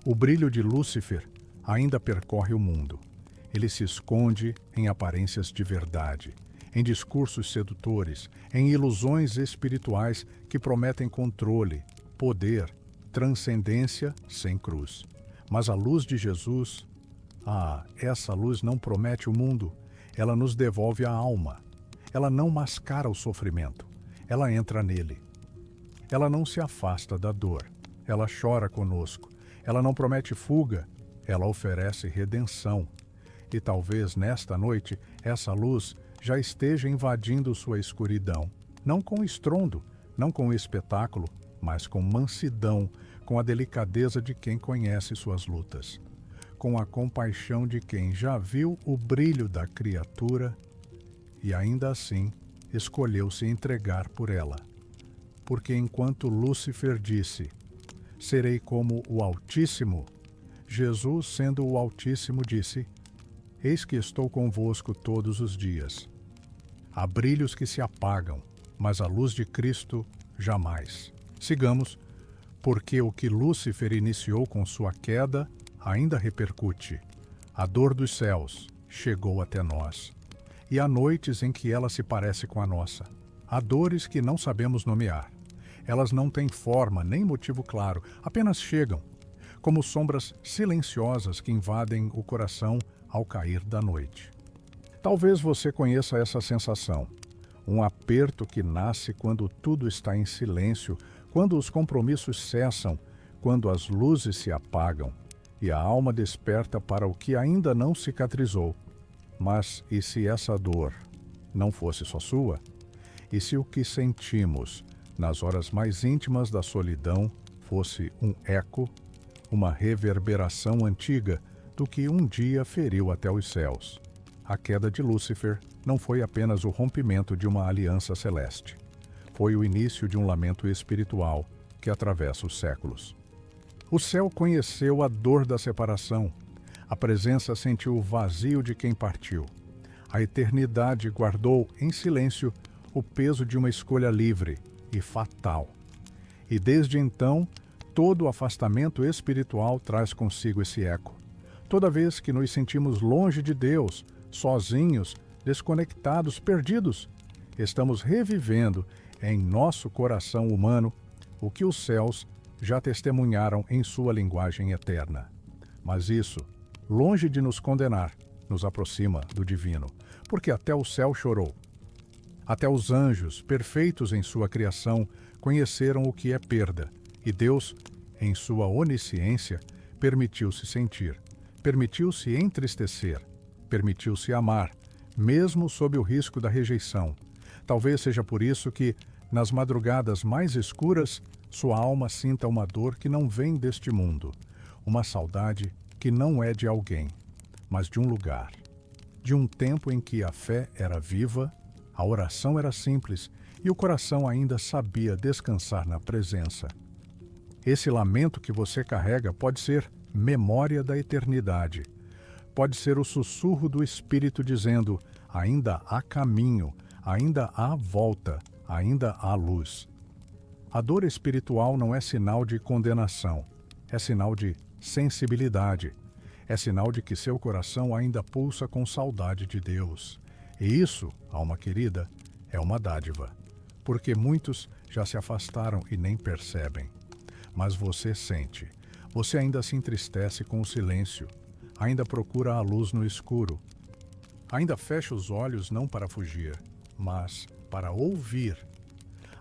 O brilho de Lúcifer ainda percorre o mundo. Ele se esconde em aparências de verdade, em discursos sedutores, em ilusões espirituais que prometem controle, poder, transcendência sem cruz. Mas a luz de Jesus, essa luz não promete o mundo, ela nos devolve a alma. Ela não mascara o sofrimento, ela entra nele. Ela não se afasta da dor, ela chora conosco. Ela não promete fuga, ela oferece redenção. E talvez nesta noite essa luz já esteja invadindo sua escuridão, não com estrondo, não com espetáculo, mas com mansidão, com a delicadeza de quem conhece suas lutas, com a compaixão de quem já viu o brilho da criatura e ainda assim escolheu se entregar por ela. porque enquanto Lúcifer disse: serei como o Altíssimo, Jesus, sendo o Altíssimo, disse: eis que estou convosco todos os dias. Há brilhos que se apagam, mas a luz de Cristo jamais. Sigamos, porque o que Lúcifer iniciou com sua queda ainda repercute. A dor dos céus chegou até nós. E há noites em que ela se parece com a nossa. Há dores que não sabemos nomear. Elas não têm forma nem motivo claro, apenas chegam, como sombras silenciosas que invadem o coração ao cair da noite. Talvez você conheça essa sensação. Um aperto que nasce quando tudo está em silêncio, quando os compromissos cessam, quando as luzes se apagam e a alma desperta para o que ainda não cicatrizou. Mas e se essa dor não fosse só sua? E se o que sentimos nas horas mais íntimas da solidão fosse um eco, uma reverberação antiga do que um dia feriu até os céus? A queda de Lúcifer não foi apenas o rompimento de uma aliança celeste. Foi o início de um lamento espiritual que atravessa os séculos. O céu conheceu a dor da separação. A presença sentiu o vazio de quem partiu. A eternidade guardou em silêncio o peso de uma escolha livre e fatal. E desde então, todo o afastamento espiritual traz consigo esse eco. Toda vez que nos sentimos longe de Deus, sozinhos, desconectados, perdidos, estamos revivendo em nosso coração humano o que os céus já testemunharam em sua linguagem eterna. Mas isso, longe de nos condenar, nos aproxima do divino, porque até o céu chorou. Até os anjos, perfeitos em sua criação, conheceram o que é perda, e Deus, em sua onisciência, permitiu-se sentir, permitiu-se entristecer, permitiu-se amar, mesmo sob o risco da rejeição. Talvez seja por isso que, nas madrugadas mais escuras, sua alma sinta uma dor que não vem deste mundo, uma saudade que não é de alguém, mas de um lugar, de um tempo em que a fé era viva, a oração era simples e o coração ainda sabia descansar na presença. Esse lamento que você carrega pode ser memória da eternidade. Pode ser o sussurro do Espírito dizendo: ainda há caminho, ainda há volta, ainda há luz. A dor espiritual não é sinal de condenação, é sinal de sensibilidade. É sinal de que seu coração ainda pulsa com saudade de Deus. E isso, alma querida, é uma dádiva, porque muitos já se afastaram e nem percebem. Mas você sente, você ainda se entristece com o silêncio, ainda procura a luz no escuro, ainda fecha os olhos não para fugir, mas para ouvir.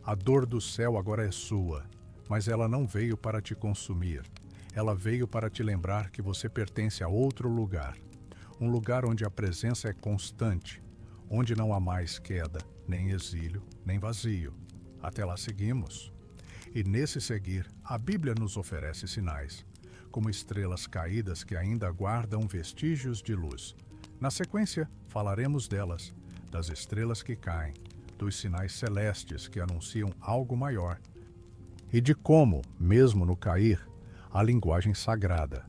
A dor do céu agora é sua, mas ela não veio para te consumir. Ela veio para te lembrar que você pertence a outro lugar, um lugar onde a presença é constante, onde não há mais queda, nem exílio, nem vazio. Até lá seguimos. E nesse seguir, a Bíblia nos oferece sinais, como estrelas caídas que ainda guardam vestígios de luz. Na sequência, falaremos delas, das estrelas que caem, dos sinais celestes que anunciam algo maior, e de como, mesmo no cair, a linguagem sagrada.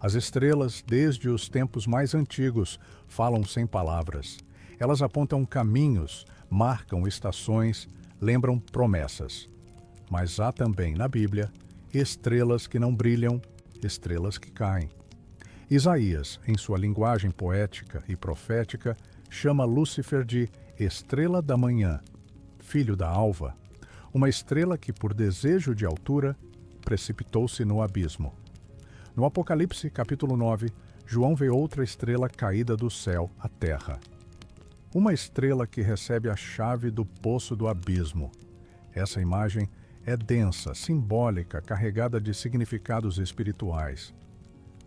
As estrelas, desde os tempos mais antigos, falam sem palavras. Elas apontam caminhos, marcam estações, lembram promessas. Mas há também na Bíblia estrelas que não brilham, estrelas que caem. Isaías, em sua linguagem poética e profética, chama Lúcifer de estrela da manhã, filho da alva, uma estrela que, por desejo de altura, precipitou-se no abismo. No Apocalipse, capítulo 9, João vê outra estrela caída do céu à terra. Uma estrela que recebe a chave do poço do abismo. Essa imagem é densa, simbólica, carregada de significados espirituais.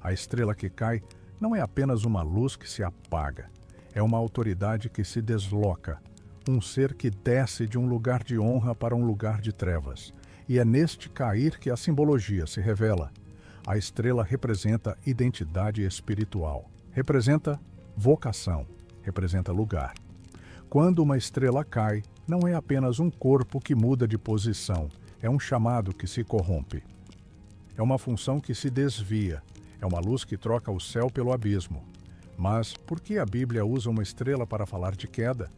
A estrela que cai não é apenas uma luz que se apaga, é uma autoridade que se desloca, um ser que desce de um lugar de honra para um lugar de trevas. E é neste cair que a simbologia se revela. A estrela representa identidade espiritual, representa vocação, representa lugar. Quando uma estrela cai, não é apenas um corpo que muda de posição, é um chamado que se corrompe. É uma função que se desvia, é uma luz que troca o céu pelo abismo. Mas por que a Bíblia usa uma estrela para falar de queda?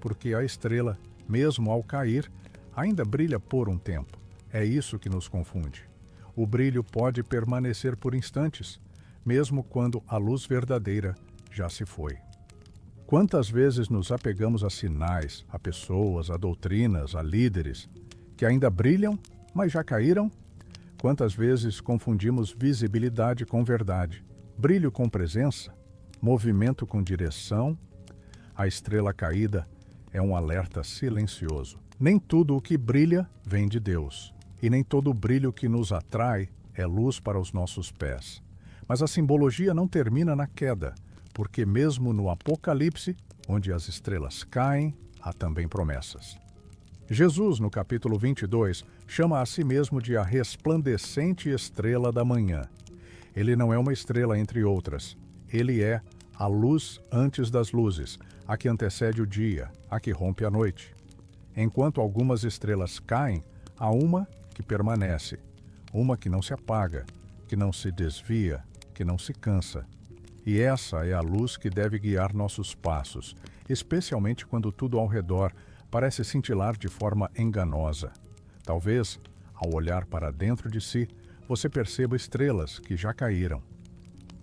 Porque a estrela, mesmo ao cair, ainda brilha por um tempo. É isso que nos confunde. O brilho pode permanecer por instantes, mesmo quando a luz verdadeira já se foi. Quantas vezes nos apegamos a sinais, a pessoas, a doutrinas, a líderes, que ainda brilham, mas já caíram? Quantas vezes confundimos visibilidade com verdade, brilho com presença, movimento com direção? A estrela caída é um alerta silencioso. Nem tudo o que brilha vem de Deus, e nem todo brilho que nos atrai é luz para os nossos pés. Mas a simbologia não termina na queda, porque mesmo no Apocalipse, onde as estrelas caem, há também promessas. Jesus, no capítulo 22, chama a si mesmo de a resplandecente estrela da manhã. Ele não é uma estrela entre outras. Ele é a luz antes das luzes, a que antecede o dia, a que rompe a noite. Enquanto algumas estrelas caem, há uma que permanece, uma que não se apaga, que não se desvia, que não se cansa. E essa é a luz que deve guiar nossos passos, especialmente quando tudo ao redor parece cintilar de forma enganosa. Talvez, ao olhar para dentro de si, você perceba estrelas que já caíram.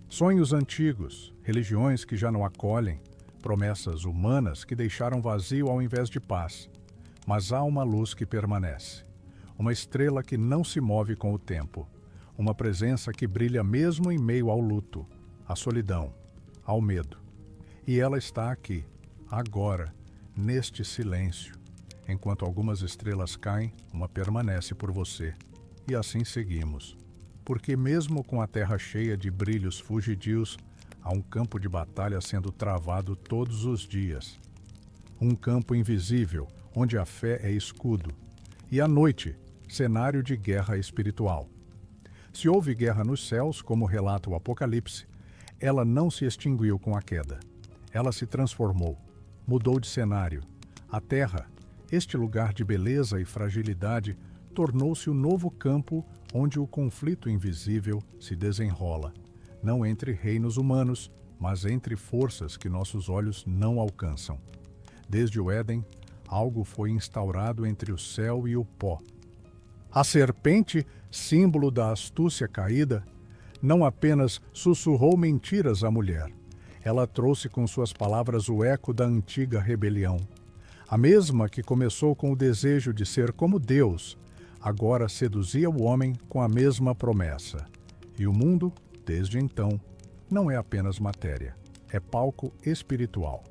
Sonhos antigos, religiões que já não acolhem, promessas humanas que deixaram vazio ao invés de paz. Mas há uma luz que permanece, uma estrela que não se move com o tempo, uma presença que brilha mesmo em meio ao luto, à solidão, ao medo. E ela está aqui, agora, neste silêncio. Enquanto algumas estrelas caem, uma permanece por você. E assim seguimos. Porque mesmo com a terra cheia de brilhos fugidios, há um campo de batalha sendo travado todos os dias. Um campo invisível, onde a fé é escudo. E a noite, cenário de guerra espiritual. Se houve guerra nos céus, como relata o Apocalipse, ela não se extinguiu com a queda. Ela se transformou, mudou de cenário. A terra, este lugar de beleza e fragilidade, tornou-se o novo campo onde o conflito invisível se desenrola, não entre reinos humanos, mas entre forças que nossos olhos não alcançam. Desde o Éden, algo foi instaurado entre o céu e o pó. A serpente, símbolo da astúcia caída, não apenas sussurrou mentiras à mulher, ela trouxe com suas palavras o eco da antiga rebelião. A mesma que começou com o desejo de ser como Deus, agora seduzia o homem com a mesma promessa. E o mundo, desde então, não é apenas matéria, é palco espiritual.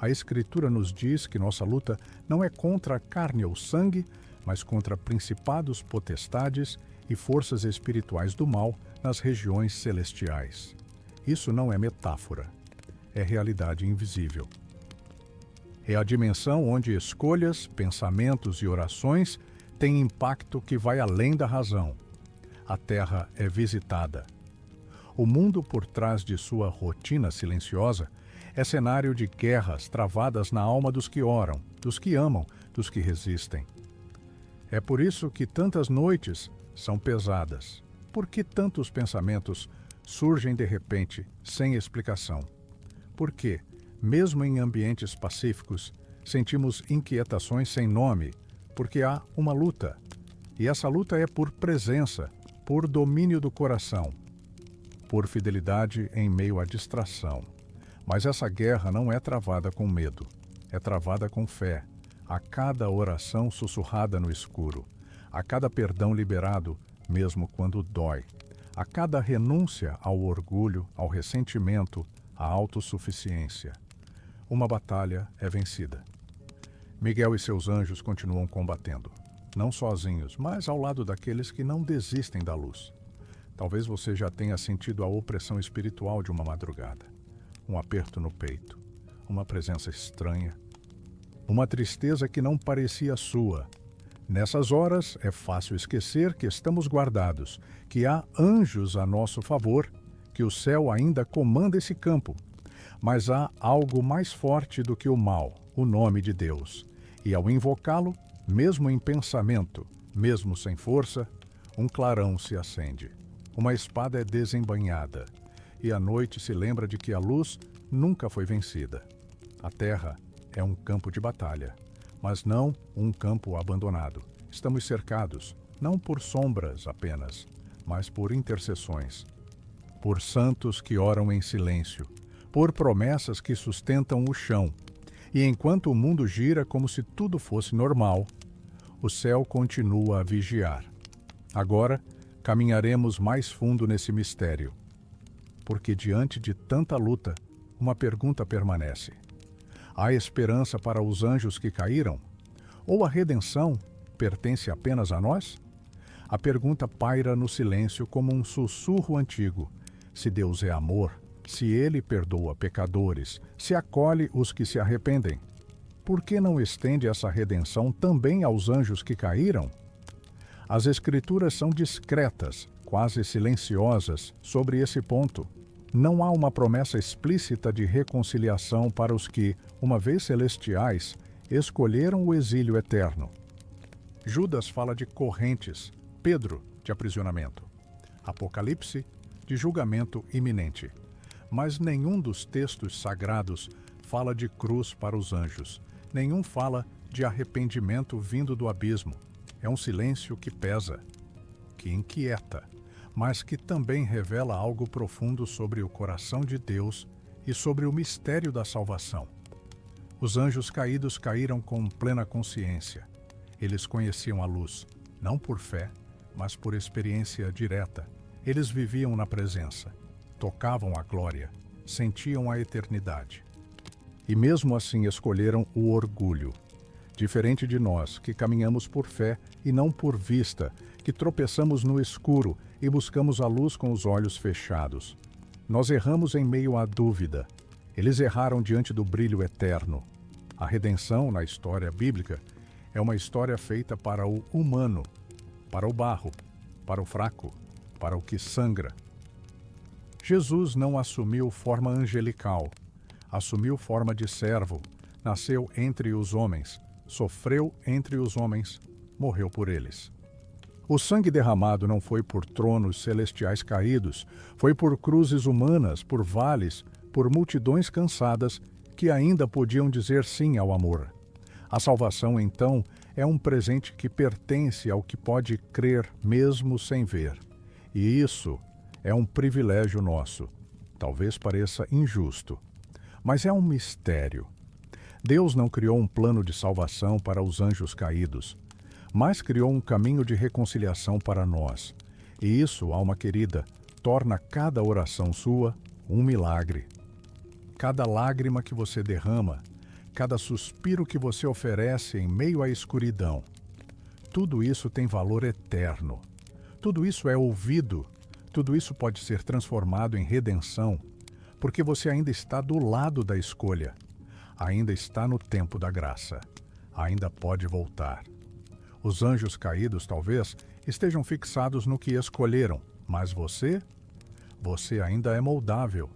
A Escritura nos diz que nossa luta não é contra a carne ou sangue, mas contra principados, potestades e forças espirituais do mal nas regiões celestiais. Isso não é metáfora, é realidade invisível. É a dimensão onde escolhas, pensamentos e orações têm impacto que vai além da razão. A Terra é visitada. O mundo por trás de sua rotina silenciosa é cenário de guerras travadas na alma dos que oram, dos que amam, dos que resistem. É por isso que tantas noites são pesadas. Por que tantos pensamentos surgem de repente, sem explicação? Por que, mesmo em ambientes pacíficos, sentimos inquietações sem nome? Porque há uma luta. E essa luta é por presença, por domínio do coração, por fidelidade em meio à distração. Mas essa guerra não é travada com medo, é travada com fé, a cada oração sussurrada no escuro, a cada perdão liberado, mesmo quando dói, a cada renúncia ao orgulho, ao ressentimento, à autossuficiência. Uma batalha é vencida. Miguel e seus anjos continuam combatendo, não sozinhos, mas ao lado daqueles que não desistem da luz. Talvez você já tenha sentido a opressão espiritual de uma madrugada, um aperto no peito, uma presença estranha, uma tristeza que não parecia sua. Nessas horas é fácil esquecer que estamos guardados, que há anjos a nosso favor, que o céu ainda comanda esse campo. Mas há algo mais forte do que o mal, o nome de Deus. E ao invocá-lo, mesmo em pensamento, mesmo sem força, um clarão se acende. Uma espada é desembainhada, e a noite se lembra de que a luz nunca foi vencida. A terra é um campo de batalha, mas não um campo abandonado. Estamos cercados, não por sombras apenas, mas por intercessões, por santos que oram em silêncio, por promessas que sustentam o chão. E enquanto o mundo gira como se tudo fosse normal, o céu continua a vigiar. Agora, caminharemos mais fundo nesse mistério, porque diante de tanta luta, uma pergunta permanece. Há esperança para os anjos que caíram? Ou a redenção pertence apenas a nós? A pergunta paira no silêncio como um sussurro antigo. Se Deus é amor, se Ele perdoa pecadores, se acolhe os que se arrependem, por que não estende essa redenção também aos anjos que caíram? As Escrituras são discretas, quase silenciosas, sobre esse ponto. Não há uma promessa explícita de reconciliação para os que, uma vez celestiais, escolheram o exílio eterno. Judas fala de correntes, Pedro, de aprisionamento. Apocalipse, de julgamento iminente. Mas nenhum dos textos sagrados fala de cruz para os anjos. Nenhum fala de arrependimento vindo do abismo. É um silêncio que pesa, que inquieta, mas que também revela algo profundo sobre o coração de Deus e sobre o mistério da salvação. Os anjos caídos caíram com plena consciência. Eles conheciam a luz, não por fé, mas por experiência direta. Eles viviam na presença, tocavam a glória, sentiam a eternidade. E mesmo assim escolheram o orgulho. Diferente de nós, que caminhamos por fé e não por vista, que tropeçamos no escuro e buscamos a luz com os olhos fechados. Nós erramos em meio à dúvida. Eles erraram diante do brilho eterno. A redenção, na história bíblica, é uma história feita para o humano, para o barro, para o fraco, para o que sangra. Jesus não assumiu forma angelical, assumiu forma de servo, nasceu entre os homens, sofreu entre os homens, morreu por eles. O sangue derramado não foi por tronos celestiais caídos, foi por cruzes humanas, por vales, por multidões cansadas que ainda podiam dizer sim ao amor. A salvação, então, é um presente que pertence ao que pode crer mesmo sem ver. E isso é um privilégio nosso. Talvez pareça injusto, mas é um mistério. Deus não criou um plano de salvação para os anjos caídos, mas criou um caminho de reconciliação para nós. E isso, alma querida, torna cada oração sua um milagre. Cada lágrima que você derrama, cada suspiro que você oferece em meio à escuridão, tudo isso tem valor eterno. Tudo isso é ouvido, tudo isso pode ser transformado em redenção, porque você ainda está do lado da escolha, ainda está no tempo da graça, ainda pode voltar. Os anjos caídos, talvez, estejam fixados no que escolheram, mas você ainda é moldável,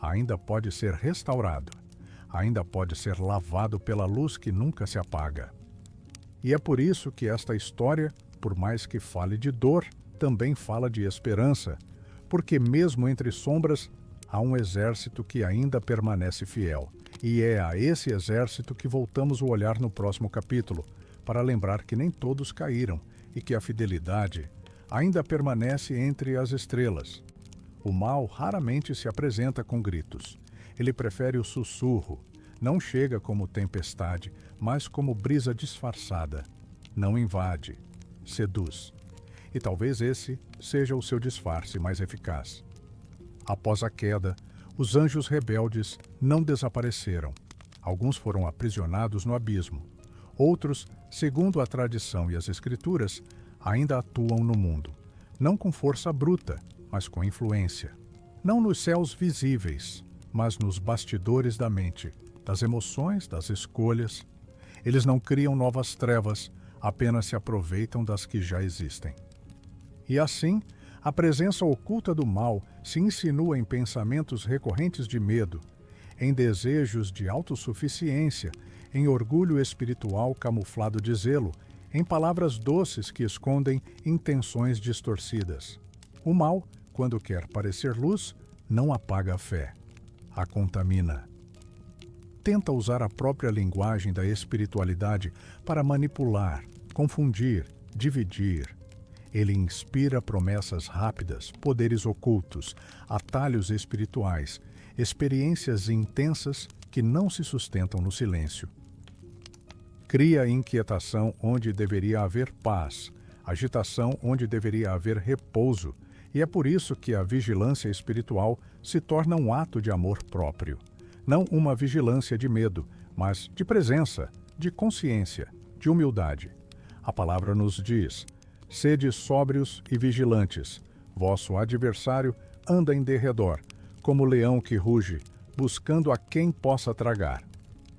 ainda pode ser restaurado, ainda pode ser lavado pela luz que nunca se apaga. E é por isso que esta história, por mais que fale de dor, também fala de esperança, porque mesmo entre sombras, há um exército que ainda permanece fiel. E é a esse exército que voltamos o olhar no próximo capítulo, para lembrar que nem todos caíram e que a fidelidade ainda permanece entre as estrelas. O mal raramente se apresenta com gritos. Ele prefere o sussurro. Não chega como tempestade, mas como brisa disfarçada. Não invade, seduz. E talvez esse seja o seu disfarce mais eficaz. Após a queda, os anjos rebeldes não desapareceram. Alguns foram aprisionados no abismo. Outros, segundo a tradição e as escrituras, ainda atuam no mundo. Não com força bruta, mas com influência. Não nos céus visíveis, mas nos bastidores da mente, das emoções, das escolhas. Eles não criam novas trevas, apenas se aproveitam das que já existem. E assim, a presença oculta do mal se insinua em pensamentos recorrentes de medo, em desejos de autossuficiência, em orgulho espiritual camuflado de zelo, em palavras doces que escondem intenções distorcidas. O mal, quando quer parecer luz, não apaga a fé, a contamina. Tenta usar a própria linguagem da espiritualidade para manipular, confundir, dividir. Ele inspira promessas rápidas, poderes ocultos, atalhos espirituais, experiências intensas que não se sustentam no silêncio. Cria inquietação onde deveria haver paz, agitação onde deveria haver repouso, e é por isso que a vigilância espiritual se torna um ato de amor próprio. Não uma vigilância de medo, mas de presença, de consciência, de humildade. A palavra nos diz: sede sóbrios e vigilantes. Vosso adversário anda em derredor, como leão que ruge, buscando a quem possa tragar.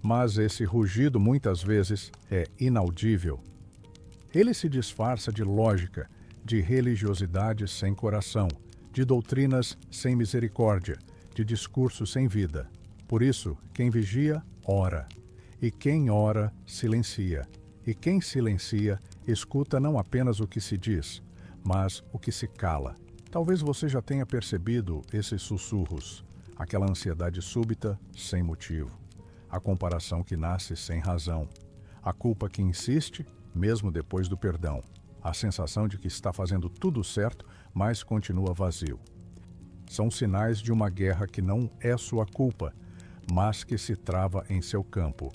Mas esse rugido muitas vezes é inaudível. Ele se disfarça de lógica, de religiosidade sem coração, de doutrinas sem misericórdia, de discurso sem vida. Por isso, quem vigia, ora. E quem ora, silencia. E quem silencia, escuta não apenas o que se diz, mas o que se cala. Talvez você já tenha percebido esses sussurros, aquela ansiedade súbita, sem motivo, a comparação que nasce sem razão, a culpa que insiste, mesmo depois do perdão, a sensação de que está fazendo tudo certo, mas continua vazio. São sinais de uma guerra que não é sua culpa, mas que se trava em seu campo.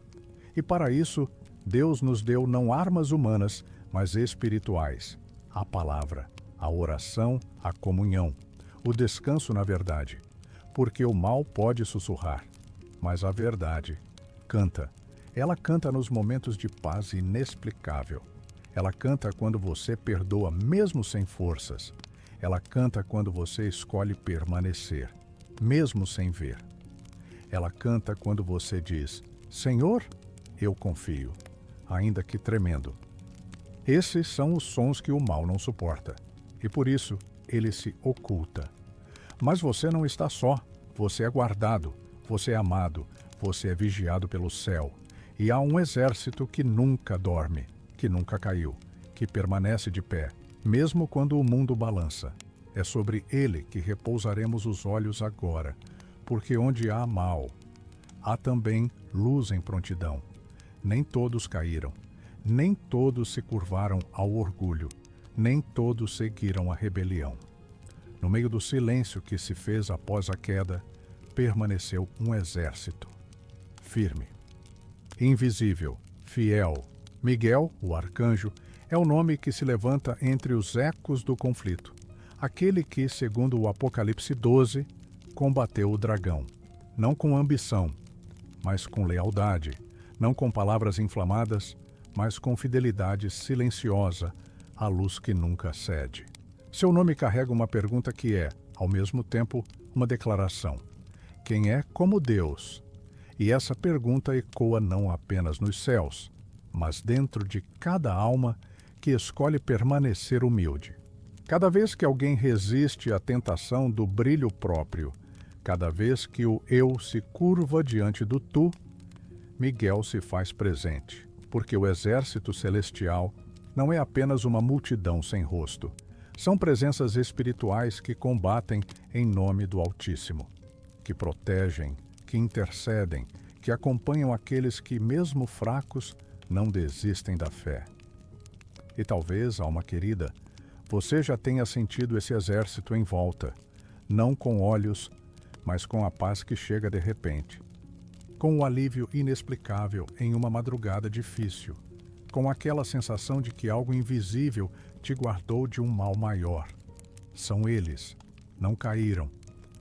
E para isso, Deus nos deu não armas humanas, mas espirituais: a palavra, a oração, a comunhão, o descanso na verdade. Porque o mal pode sussurrar, mas a verdade canta. Ela canta nos momentos de paz inexplicável. Ela canta quando você perdoa mesmo sem forças. Ela canta quando você escolhe permanecer, mesmo sem ver. Ela canta quando você diz: Senhor, eu confio, ainda que tremendo. Esses são os sons que o mal não suporta, e por isso ele se oculta. Mas você não está só, você é guardado, você é amado, você é vigiado pelo céu. E há um exército que nunca dorme, que nunca caiu, que permanece de pé, mesmo quando o mundo balança. É sobre ele que repousaremos os olhos agora, porque onde há mal, há também luz em prontidão. Nem todos caíram, nem todos se curvaram ao orgulho, nem todos seguiram a rebelião. No meio do silêncio que se fez após a queda, permaneceu um exército, firme. Invisível, fiel, Miguel, o arcanjo, é o nome que se levanta entre os ecos do conflito. Aquele que, segundo o Apocalipse 12, combateu o dragão, não com ambição, mas com lealdade, não com palavras inflamadas, mas com fidelidade silenciosa, a luz que nunca cede. Seu nome carrega uma pergunta que é, ao mesmo tempo, uma declaração: quem é como Deus? E essa pergunta ecoa não apenas nos céus, mas dentro de cada alma que escolhe permanecer humilde. Cada vez que alguém resiste à tentação do brilho próprio, cada vez que o eu se curva diante do tu, Miguel se faz presente, porque o exército celestial não é apenas uma multidão sem rosto. São presenças espirituais que combatem em nome do Altíssimo, que protegem, que intercedem, que acompanham aqueles que, mesmo fracos, não desistem da fé. E talvez, alma querida, você já tenha sentido esse exército em volta, não com olhos, mas com a paz que chega de repente, com o alívio inexplicável em uma madrugada difícil, com aquela sensação de que algo invisível te guardou de um mal maior. São eles, não caíram,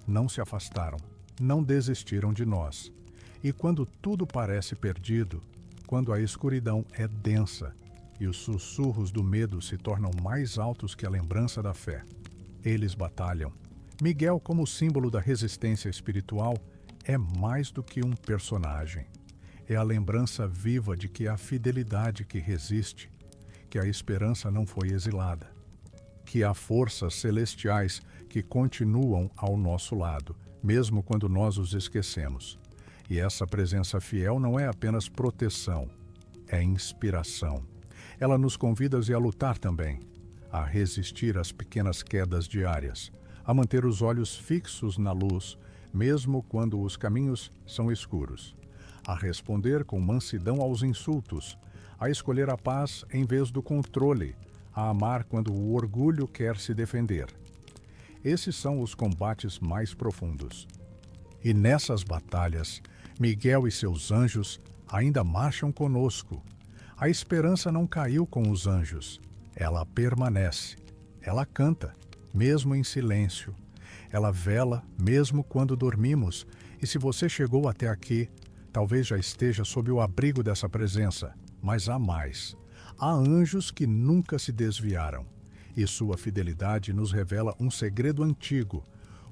não se afastaram, não desistiram de nós. E quando tudo parece perdido, quando a escuridão é densa e os sussurros do medo se tornam mais altos que a lembrança da fé, eles batalham. Miguel, como símbolo da resistência espiritual, é mais do que um personagem. É a lembrança viva de que há fidelidade que resiste, que a esperança não foi exilada, que há forças celestiais que continuam ao nosso lado, mesmo quando nós os esquecemos. E essa presença fiel não é apenas proteção, é inspiração. Ela nos convida a lutar também, a resistir às pequenas quedas diárias, a manter os olhos fixos na luz, mesmo quando os caminhos são escuros, a responder com mansidão aos insultos, a escolher a paz em vez do controle, a amar quando o orgulho quer se defender. Esses são os combates mais profundos. E nessas batalhas, Miguel e seus anjos ainda marcham conosco. A esperança não caiu com os anjos. Ela permanece. Ela canta, mesmo em silêncio. Ela vela, mesmo quando dormimos. E se você chegou até aqui, talvez já esteja sob o abrigo dessa presença. Mas há mais. Há anjos que nunca se desviaram. E sua fidelidade nos revela um segredo antigo.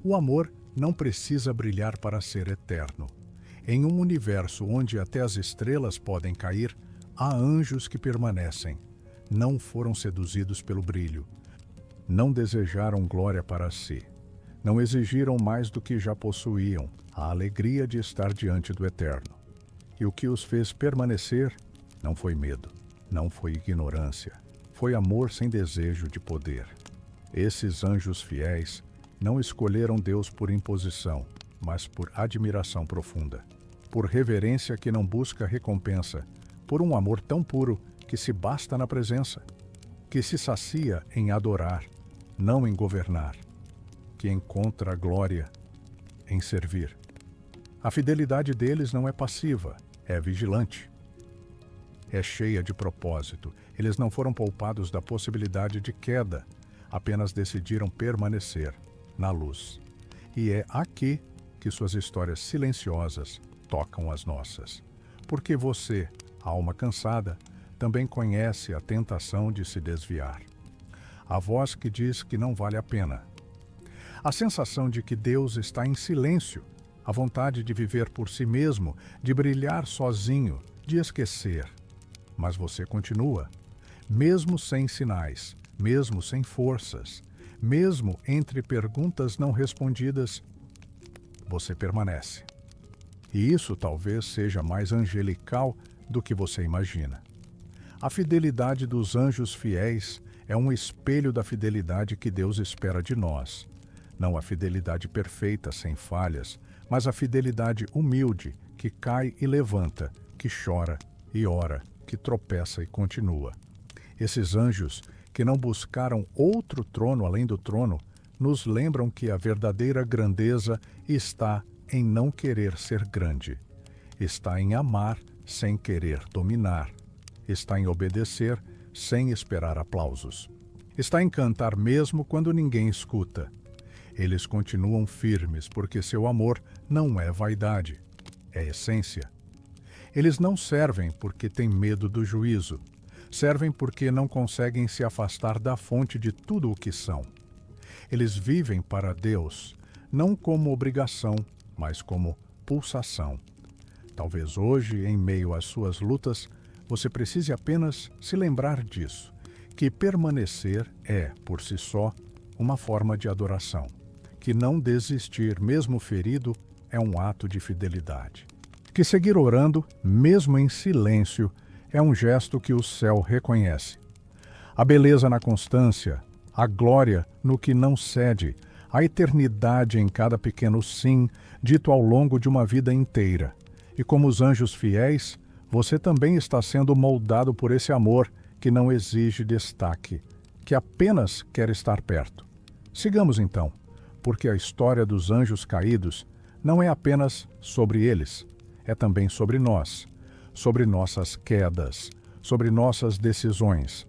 O amor não precisa brilhar para ser eterno. Em um universo onde até as estrelas podem cair, há anjos que permanecem. Não foram seduzidos pelo brilho. Não desejaram glória para si. Não exigiram mais do que já possuíam, a alegria de estar diante do Eterno. E o que os fez permanecer não foi medo, não foi ignorância, foi amor sem desejo de poder. Esses anjos fiéis não escolheram Deus por imposição, mas por admiração profunda, por reverência que não busca recompensa, por um amor tão puro que se basta na presença, que se sacia em adorar, não em governar, que encontra a glória em servir. A fidelidade deles não é passiva, é vigilante. É cheia de propósito. Eles não foram poupados da possibilidade de queda, apenas decidiram permanecer na luz. E é aqui que suas histórias silenciosas tocam as nossas. Porque você, alma cansada, também conhece a tentação de se desviar. A voz que diz que não vale a pena. A sensação de que Deus está em silêncio, a vontade de viver por si mesmo, de brilhar sozinho, de esquecer. Mas você continua, mesmo sem sinais, mesmo sem forças, mesmo entre perguntas não respondidas, você permanece. E isso talvez seja mais angelical do que você imagina. A fidelidade dos anjos fiéis é um espelho da fidelidade que Deus espera de nós. Não a fidelidade perfeita, sem falhas, mas a fidelidade humilde, que cai e levanta, que chora e ora, que tropeça e continua. Esses anjos, que não buscaram outro trono além do trono, nos lembram que a verdadeira grandeza está em não querer ser grande, está em amar sem querer dominar, está em obedecer sem esperar aplausos, está em cantar mesmo quando ninguém escuta. Eles continuam firmes porque seu amor não é vaidade, é essência. Eles não servem porque têm medo do juízo, servem porque não conseguem se afastar da fonte de tudo o que são. Eles vivem para Deus, não como obrigação, mas como pulsação. Talvez hoje, em meio às suas lutas, você precise apenas se lembrar disso, que permanecer é, por si só, uma forma de adoração, que não desistir, mesmo ferido, é um ato de fidelidade, que seguir orando, mesmo em silêncio, é um gesto que o céu reconhece. A beleza na constância, a glória no que não cede, a eternidade em cada pequeno sim, dito ao longo de uma vida inteira. E como os anjos fiéis, você também está sendo moldado por esse amor que não exige destaque, que apenas quer estar perto. Sigamos então, porque a história dos anjos caídos não é apenas sobre eles, é também sobre nós, sobre nossas quedas, sobre nossas decisões,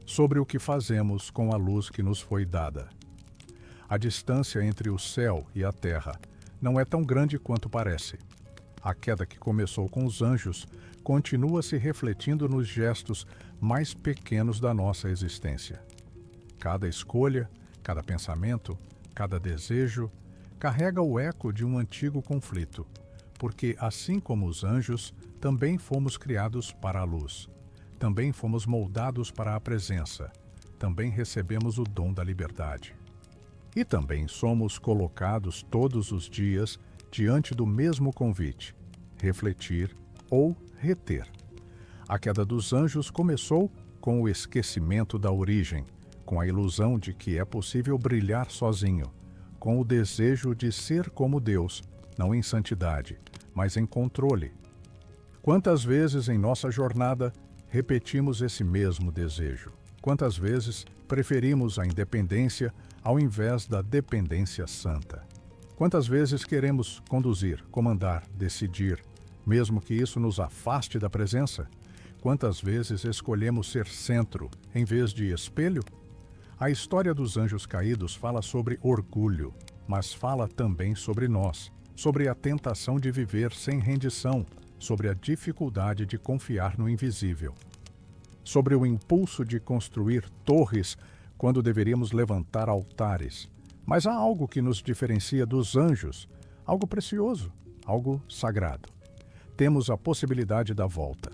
sobre o que fazemos com a luz que nos foi dada. A distância entre o céu e a terra não é tão grande quanto parece. A queda que começou com os anjos continua se refletindo nos gestos mais pequenos da nossa existência. Cada escolha, cada pensamento, cada desejo carrega o eco de um antigo conflito, porque assim como os anjos, também fomos criados para a luz, também fomos moldados para a presença, também recebemos o dom da liberdade. E também somos colocados todos os dias diante do mesmo convite, refletir ou reter. A queda dos anjos começou com o esquecimento da origem, com a ilusão de que é possível brilhar sozinho, com o desejo de ser como Deus, não em santidade, mas em controle. Quantas vezes em nossa jornada repetimos esse mesmo desejo? Quantas vezes preferimos a independência ao invés da dependência santa? Quantas vezes queremos conduzir, comandar, decidir, mesmo que isso nos afaste da presença? Quantas vezes escolhemos ser centro em vez de espelho? A história dos anjos caídos fala sobre orgulho, mas fala também sobre nós, sobre a tentação de viver sem rendição, sobre a dificuldade de confiar no invisível, sobre o impulso de construir torres quando deveríamos levantar altares. Mas há algo que nos diferencia dos anjos, algo precioso, algo sagrado. Temos a possibilidade da volta.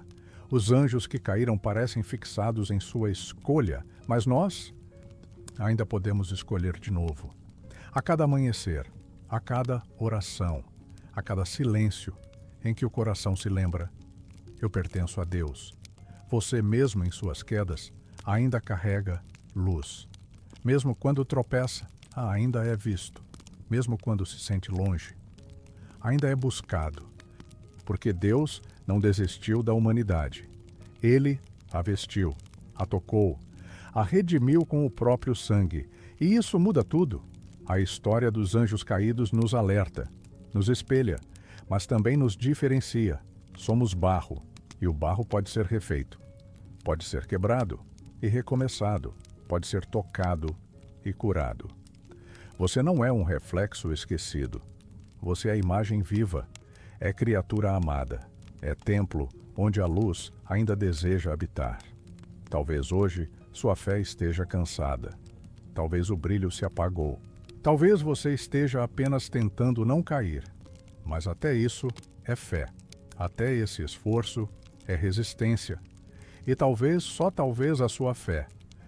Os anjos que caíram parecem fixados em sua escolha, mas nós ainda podemos escolher de novo. A cada amanhecer, a cada oração, a cada silêncio em que o coração se lembra: eu pertenço a Deus. Você mesmo em suas quedas ainda carrega luz. Mesmo quando tropeça, ainda é visto. Mesmo quando se sente longe, ainda é buscado. Porque Deus não desistiu da humanidade. Ele a vestiu, a tocou, a redimiu com o próprio sangue. E isso muda tudo. A história dos anjos caídos nos alerta, nos espelha, mas também nos diferencia. Somos barro, e o barro pode ser refeito. Pode ser quebrado e recomeçado. Pode ser tocado e curado. Você não é um reflexo esquecido. Você é a imagem viva. É criatura amada. É templo onde a luz ainda deseja habitar. Talvez hoje sua fé esteja cansada. Talvez o brilho se apagou. Talvez você esteja apenas tentando não cair. Mas até isso é fé. Até esse esforço é resistência. E talvez, só talvez, a sua fé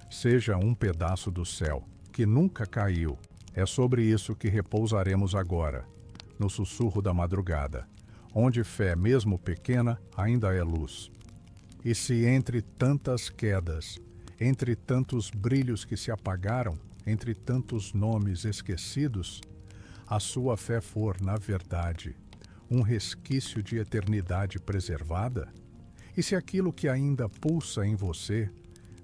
seja um pedaço do céu que nunca caiu. É sobre isso que repousaremos agora, no sussurro da madrugada, onde fé, mesmo pequena, ainda é luz. E se entre tantas quedas, entre tantos brilhos que se apagaram, entre tantos nomes esquecidos, a sua fé for, na verdade, um resquício de eternidade preservada? E se aquilo que ainda pulsa em você,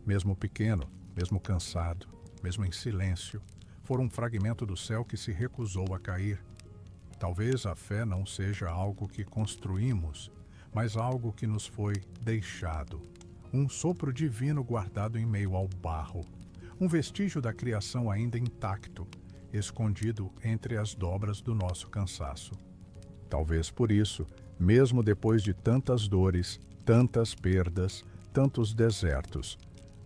mesmo pequeno, mesmo cansado, mesmo em silêncio, for um fragmento do céu que se recusou a cair? Talvez a fé não seja algo que construímos, mas algo que nos foi deixado. Um sopro divino guardado em meio ao barro. Um vestígio da criação ainda intacto, escondido entre as dobras do nosso cansaço. Talvez por isso, mesmo depois de tantas dores, tantas perdas, tantos desertos,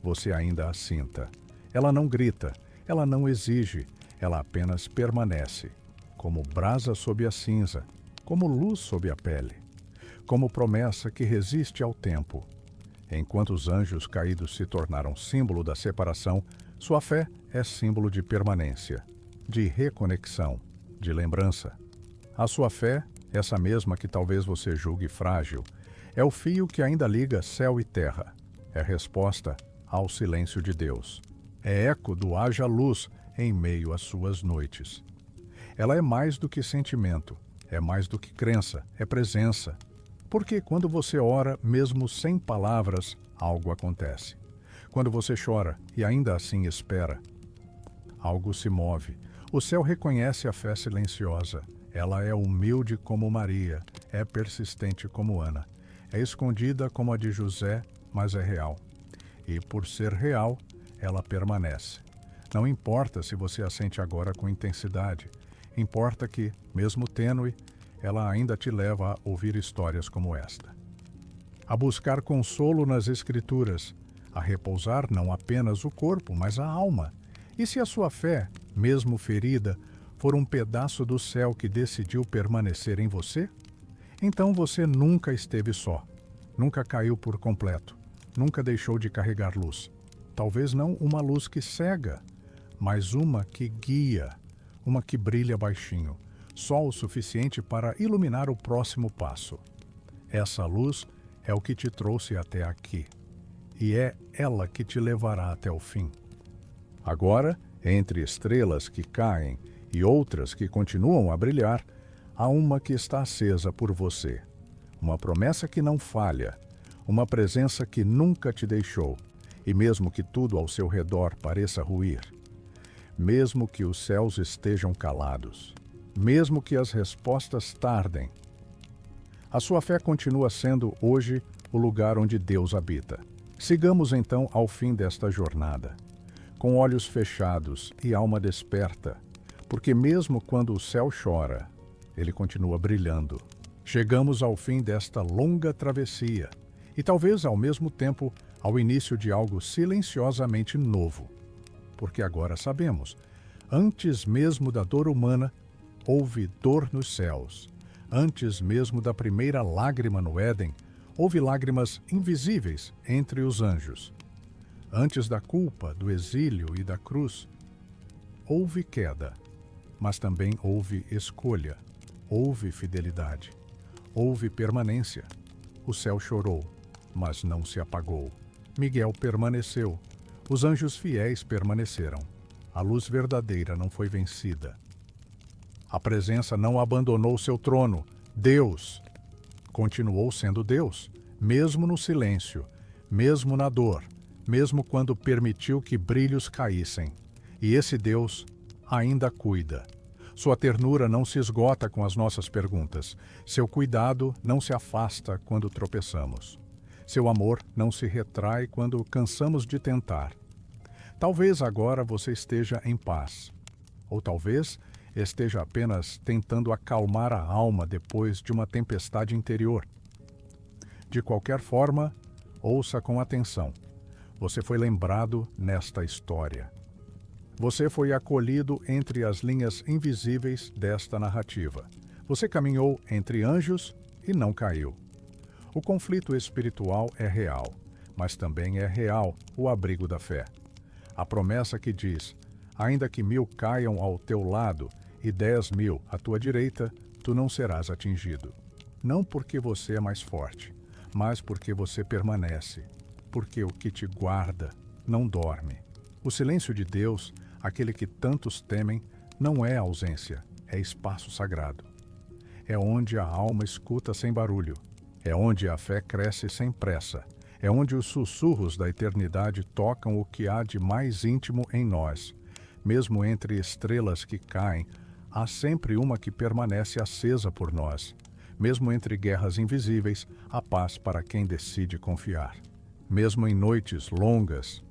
você ainda a sinta. Ela não grita, ela não exige, ela apenas permanece, como brasa sob a cinza, como luz sob a pele, como promessa que resiste ao tempo. Enquanto os anjos caídos se tornaram símbolo da separação, sua fé é símbolo de permanência, de reconexão, de lembrança. A sua fé, essa mesma que talvez você julgue frágil, é o fio que ainda liga céu e terra. É resposta ao silêncio de Deus. É eco do haja luz em meio às suas noites. Ela é mais do que sentimento, é mais do que crença, é presença. Porque quando você ora, mesmo sem palavras, algo acontece. Quando você chora e ainda assim espera, algo se move. O céu reconhece a fé silenciosa. Ela é humilde como Maria, é persistente como Ana. É escondida como a de José, mas é real. E por ser real, ela permanece. Não importa se você a sente agora com intensidade, importa que, mesmo tênue, ela ainda te leva a ouvir histórias como esta. A buscar consolo nas Escrituras, a repousar não apenas o corpo, mas a alma. E se a sua fé, mesmo ferida, for um pedaço do céu que decidiu permanecer em você, então você nunca esteve só, nunca caiu por completo, nunca deixou de carregar luz. Talvez não uma luz que cega, mas uma que guia, uma que brilha baixinho, só o suficiente para iluminar o próximo passo. Essa luz é o que te trouxe até aqui, e é ela que te levará até o fim. Agora, entre estrelas que caem e outras que continuam a brilhar, há uma que está acesa por você, uma promessa que não falha, uma presença que nunca te deixou, e mesmo que tudo ao seu redor pareça ruir, mesmo que os céus estejam calados, mesmo que as respostas tardem, a sua fé continua sendo hoje o lugar onde Deus habita. Sigamos então ao fim desta jornada, com olhos fechados e alma desperta, porque mesmo quando o céu chora, ele continua brilhando. Chegamos ao fim desta longa travessia e talvez ao mesmo tempo ao início de algo silenciosamente novo, porque agora sabemos, antes mesmo da dor humana, houve dor nos céus. Antes mesmo da primeira lágrima no Éden, houve lágrimas invisíveis entre os anjos. Antes da culpa, do exílio e da cruz, houve queda, mas também houve escolha, houve fidelidade, houve permanência. O céu chorou, mas não se apagou. Miguel permaneceu, os anjos fiéis permaneceram. A luz verdadeira não foi vencida. A presença não abandonou seu trono. Deus continuou sendo Deus, mesmo no silêncio, mesmo na dor, mesmo quando permitiu que brilhos caíssem. E esse Deus ainda cuida. Sua ternura não se esgota com as nossas perguntas. Seu cuidado não se afasta quando tropeçamos. Seu amor não se retrai quando cansamos de tentar. Talvez agora você esteja em paz. Ou talvez esteja apenas tentando acalmar a alma depois de uma tempestade interior. De qualquer forma, ouça com atenção. Você foi lembrado nesta história. Você foi acolhido entre as linhas invisíveis desta narrativa. Você caminhou entre anjos e não caiu. O conflito espiritual é real, mas também é real o abrigo da fé. A promessa que diz, ainda que 1000 caiam ao teu lado e 10.000 à tua direita, tu não serás atingido. Não porque você é mais forte, mas porque você permanece, porque o que te guarda não dorme. O silêncio de Deus, aquele que tantos temem, não é ausência, é espaço sagrado. É onde a alma escuta sem barulho, é onde a fé cresce sem pressa, é onde os sussurros da eternidade tocam o que há de mais íntimo em nós. Mesmo entre estrelas que caem, há sempre uma que permanece acesa por nós. Mesmo entre guerras invisíveis, há paz para quem decide confiar. Mesmo em noites longas,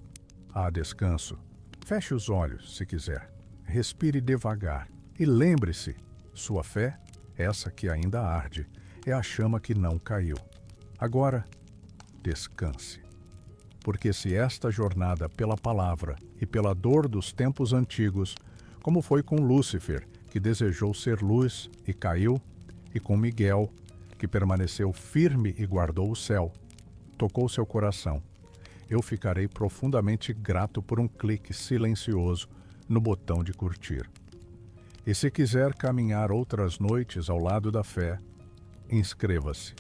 há descanso. Feche os olhos, se quiser. Respire devagar e lembre-se, sua fé, essa que ainda arde, é a chama que não caiu. Agora, descanse. Porque se esta jornada pela palavra e pela dor dos tempos antigos, como foi com Lúcifer, que desejou ser luz e caiu, e com Miguel, que permaneceu firme e guardou o céu, tocou seu coração, eu ficarei profundamente grato por um clique silencioso no botão de curtir. E se quiser caminhar outras noites ao lado da fé, inscreva-se.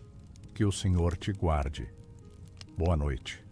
Que o Senhor te guarde. Boa noite.